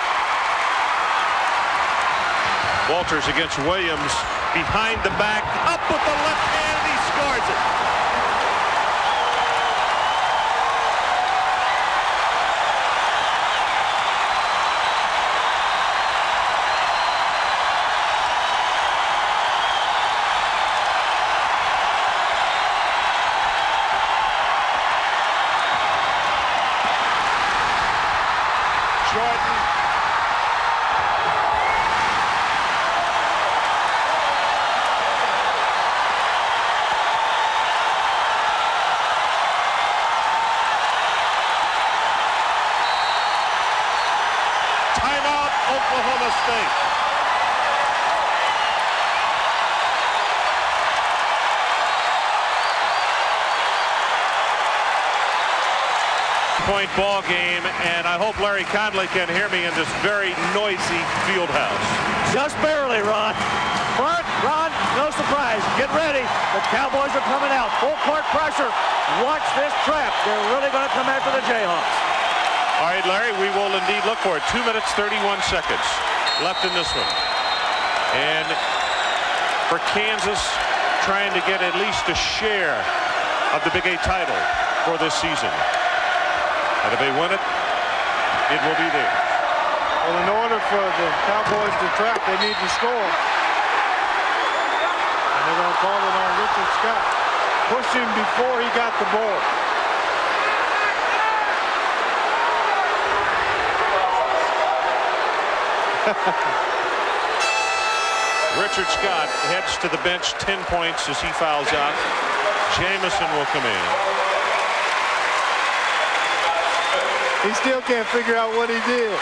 Walters against Williams, behind the back, up with the left hand, and he scores it. Oklahoma State. Point ball game, and I hope Larry Conley can hear me in this very noisy field house. Just barely, Ron. But Ron, no surprise. Get ready. The Cowboys are coming out. Full court pressure. Watch this trap. They're really going to come after the Jayhawks. All right, Larry, we will indeed look for it. 2 minutes, 31 seconds left in this one. And for Kansas, trying to get at least a share of the Big 8 title for this season. And if they win it, it will be there. Well, in order for the Cowboys to trap, they need to score. And they're going to call it on Richard Scott. Pushed him before he got the ball. Richard Scott heads to the bench, 10 points as he fouls out. Jamison will come in. He still can't figure out what he did.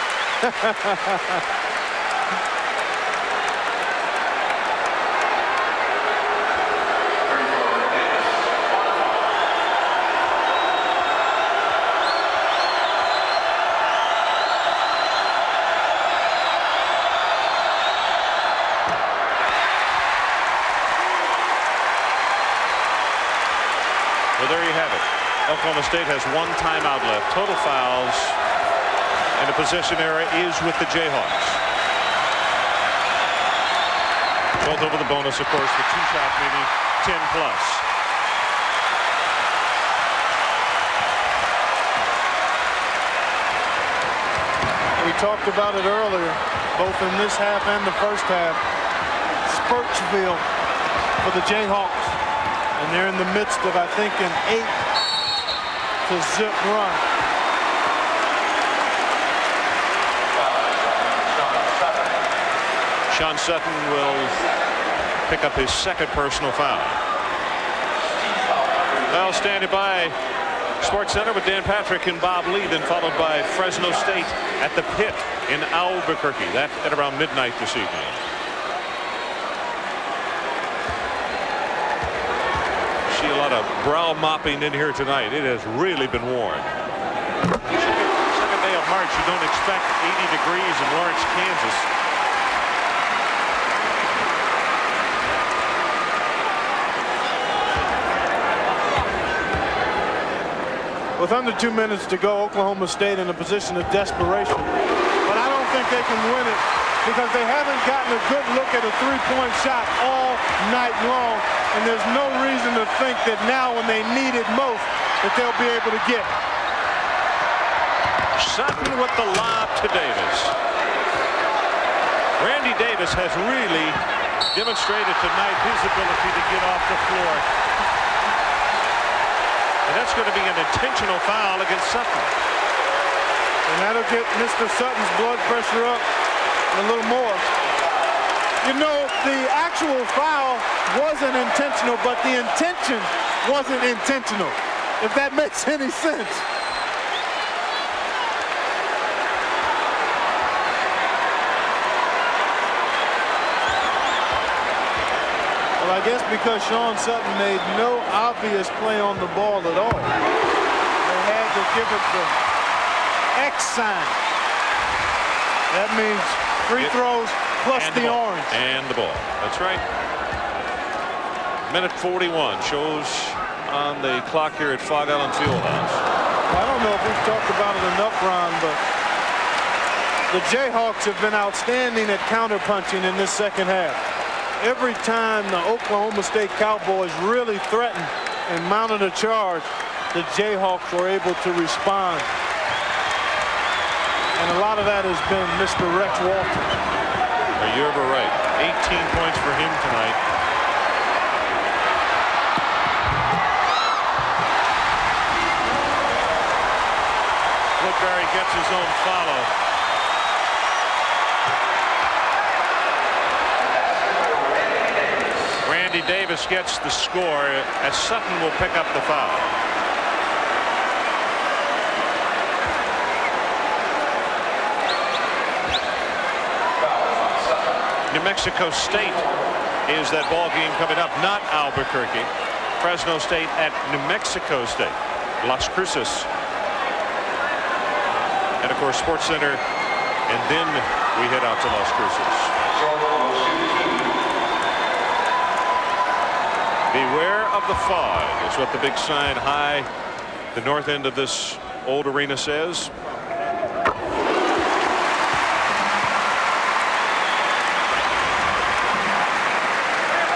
Oklahoma State has 1 timeout left. Total fouls and the possession area is with the Jayhawks. Both over the bonus, of course, the 2-shot maybe 10+. We talked about it earlier, both in this half and the first half. Spurtsville for the Jayhawks, and they're in the midst of, I think, an 8-0 run. Sean Sutton will pick up his 2nd personal foul. Well, standing by Sports Center with Dan Patrick and Bob Lee, then followed by Fresno State at the Pit in Albuquerque. That at around midnight this evening. See a lot of brow mopping in here tonight. It has really been warm. Second day of March. You don't expect 80 degrees in Lawrence, Kansas. With under 2 minutes to go, Oklahoma State in a position of desperation. But I don't think they can win it because they haven't gotten a good look at a 3-point shot all night long. And there's no reason to think that now when they need it most that they'll be able to get it. Sutton with the lob to Davis. Randy Davis has really demonstrated tonight his ability to get off the floor. And that's going to be an intentional foul against Sutton. And that'll get Mr. Sutton's blood pressure up a little more. You know, the actual foul wasn't intentional, but the intention wasn't intentional, if that makes any sense. Well, I guess because Sean Sutton made no obvious play on the ball at all, they had to give it the X sign. That means free throws plus the orange. And the ball. That's right. Minute 41 shows on the clock here at Fog Island Fieldhouse. I don't know if we've talked about it enough, Ron, but the Jayhawks have been outstanding at counterpunching in this second half. Every time the Oklahoma State Cowboys really threatened and mounted a charge, the Jayhawks were able to respond. And a lot of that has been Mr. Rex Walton. Are you ever right? 18 points for him tonight. Woodbury gets his own follow. Randy Davis gets the score as Sutton will pick up the foul. New Mexico State is that ball game coming up, not Albuquerque. Fresno State at New Mexico State. Las Cruces. And of course Sports Center, and then we head out to Las Cruces. Beware of the fog is what the big sign high the north end of this old arena says.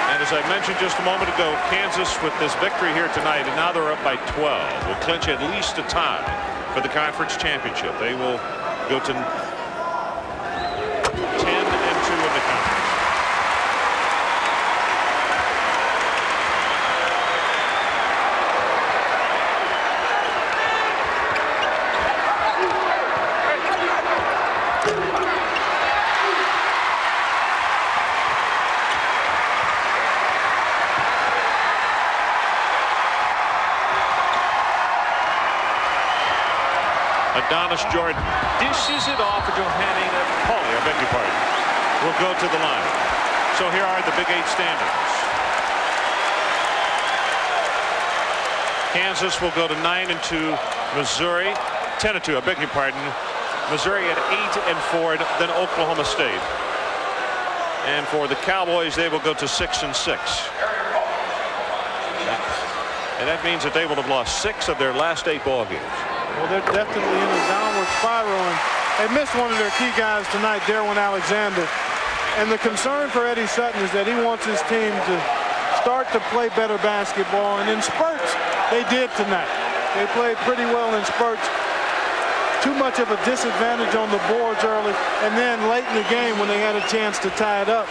And as I mentioned just a moment ago, Kansas with this victory here tonight, and now they're up by 12, will clinch at least a tie for the conference championship. They will go to 10-2 in the conference. Adonis Jordan dishes it off, and Johanny Pauly, I beg your pardon, will go to the line. So here are the Big 8 standings. Kansas will go to 9-2. Missouri 10-2. I beg your pardon. Missouri at 8-4. Then Oklahoma State. And for the Cowboys, they will go to 6-6. And that means that they will have lost 6 of their last 8 ball games. Well, they're definitely in a downward spiral, and they missed one of their key guys tonight, Darwin Alexander. And the concern for Eddie Sutton is that he wants his team to start to play better basketball, and in spurts, they did tonight. They played pretty well in spurts. Too much of a disadvantage on the boards early, and then late in the game when they had a chance to tie it up,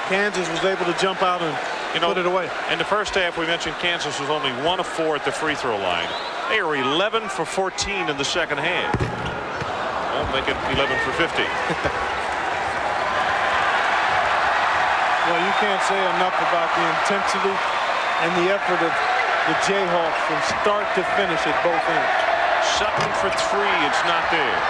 Kansas was able to jump out and put it away. In the first half, we mentioned Kansas was only 1 of 4 at the free throw line. They were 11 for 14 in the second half. Well, make it 11 for 50. Well, you can't say enough about the intensity and the effort of the Jayhawks from start to finish at both ends. Sutton for 3. It's not there.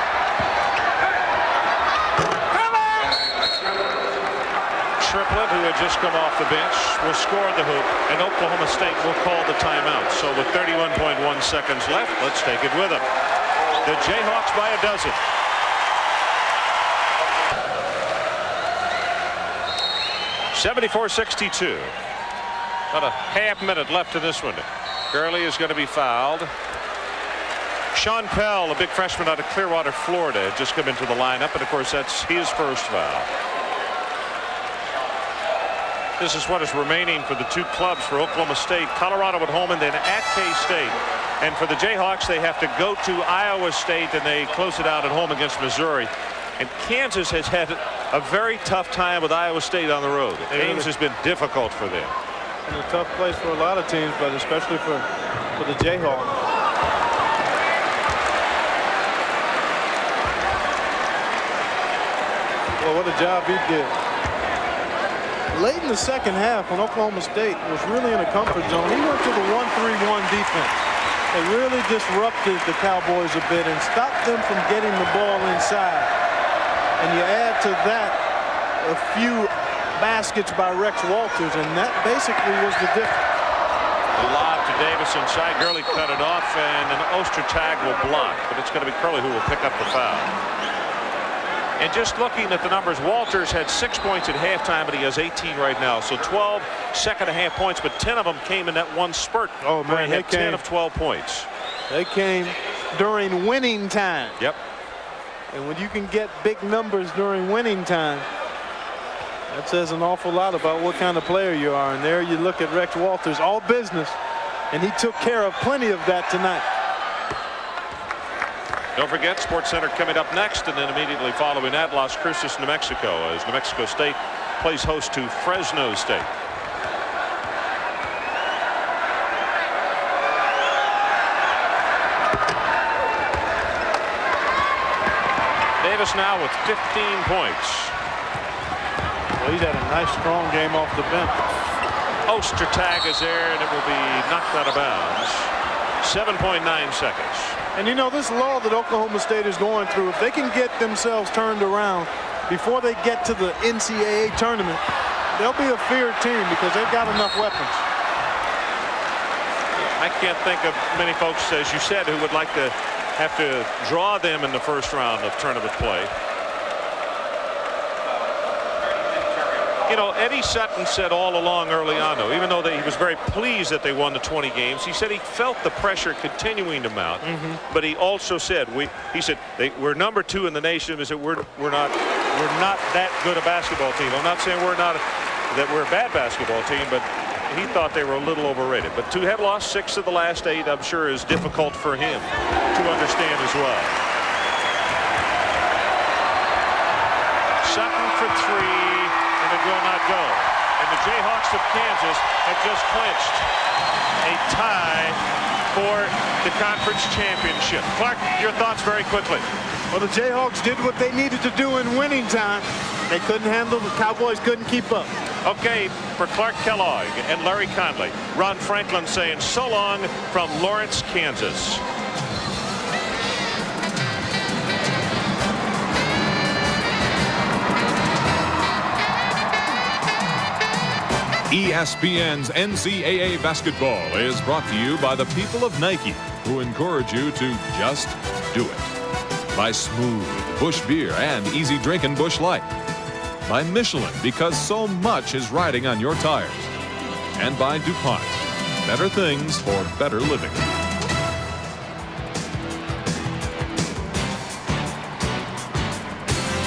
Triplett, who had just come off the bench, will score the hoop, and Oklahoma State will call the timeout. So with 31.1 seconds left, let's take it with them. The Jayhawks by a dozen. (74-62). About a half minute left in this one. Gurley is going to be fouled. Sean Pell, a big freshman out of Clearwater, Florida, had just come into the lineup, and of course that's his first foul. This is what is remaining for the 2 clubs for Oklahoma State. Colorado at home and then at K-State. And for the Jayhawks, they have to go to Iowa State, and they close it out at home against Missouri. And Kansas has had a very tough time with Iowa State on the road. Ames has been difficult for them. And a tough place for a lot of teams, but especially for the Jayhawks. Well, what a job he did. Late in the second half, when Oklahoma State was really in a comfort zone, he went to the 1-3-1 defense. It really disrupted the Cowboys a bit and stopped them from getting the ball inside. And you add to that a few baskets by Rex Walters, and that basically was the difference. A lob to Davis inside. Gurley cut it off, and an Ostertag will block, but it's going to be Curley who will pick up the foul. And just looking at the numbers, Walters had 6 points at halftime, but he has 18 right now. So 12 second-half points, but 10 of them came in that one spurt. Oh, man, he had 10 of 12 points. They came during winning time. Yep. And when you can get big numbers during winning time, that says an awful lot about what kind of player you are. And there you look at Rex Walters, all business, and he took care of plenty of that tonight. Don't forget, SportsCenter coming up next, and then immediately following that, Las Cruces, New Mexico, as New Mexico State plays host to Fresno State. Davis now with 15 points. Well, he's had a nice, strong game off the bench. Ostertag is there, and it will be knocked out of bounds. 7.9 seconds. And you know, this lull that Oklahoma State is going through, if they can get themselves turned around before they get to the NCAA tournament, they'll be a feared team because they've got enough weapons. I can't think of many folks, as you said, who would like to have to draw them in the first round of tournament play. You know, Eddie Sutton said all along early on, though, even though he was very pleased that they won the 20 games, he said he felt the pressure continuing to mount. But he also said, we're number 2 in the nation. He said we're not that good a basketball team. I'm not saying we're a bad basketball team, but he thought they were a little overrated. But to have lost 6 of the last 8, I'm sure is difficult for him to understand as well. Sutton for 3. It will not go. And the Jayhawks of Kansas have just clinched a tie for the conference championship. Clark, your thoughts very quickly. Well, the Jayhawks did what they needed to do in winning time. They couldn't handle, the Cowboys couldn't keep up. Okay, for Clark Kellogg and Larry Conley, Ron Franklin saying so long from Lawrence, Kansas. ESPN's NCAA basketball is brought to you by the people of Nike, who encourage you to just do it. By Smooth, Busch Beer, and Easy Drinkin' Busch Light. By Michelin, because so much is riding on your tires. And by DuPont, better things for better living.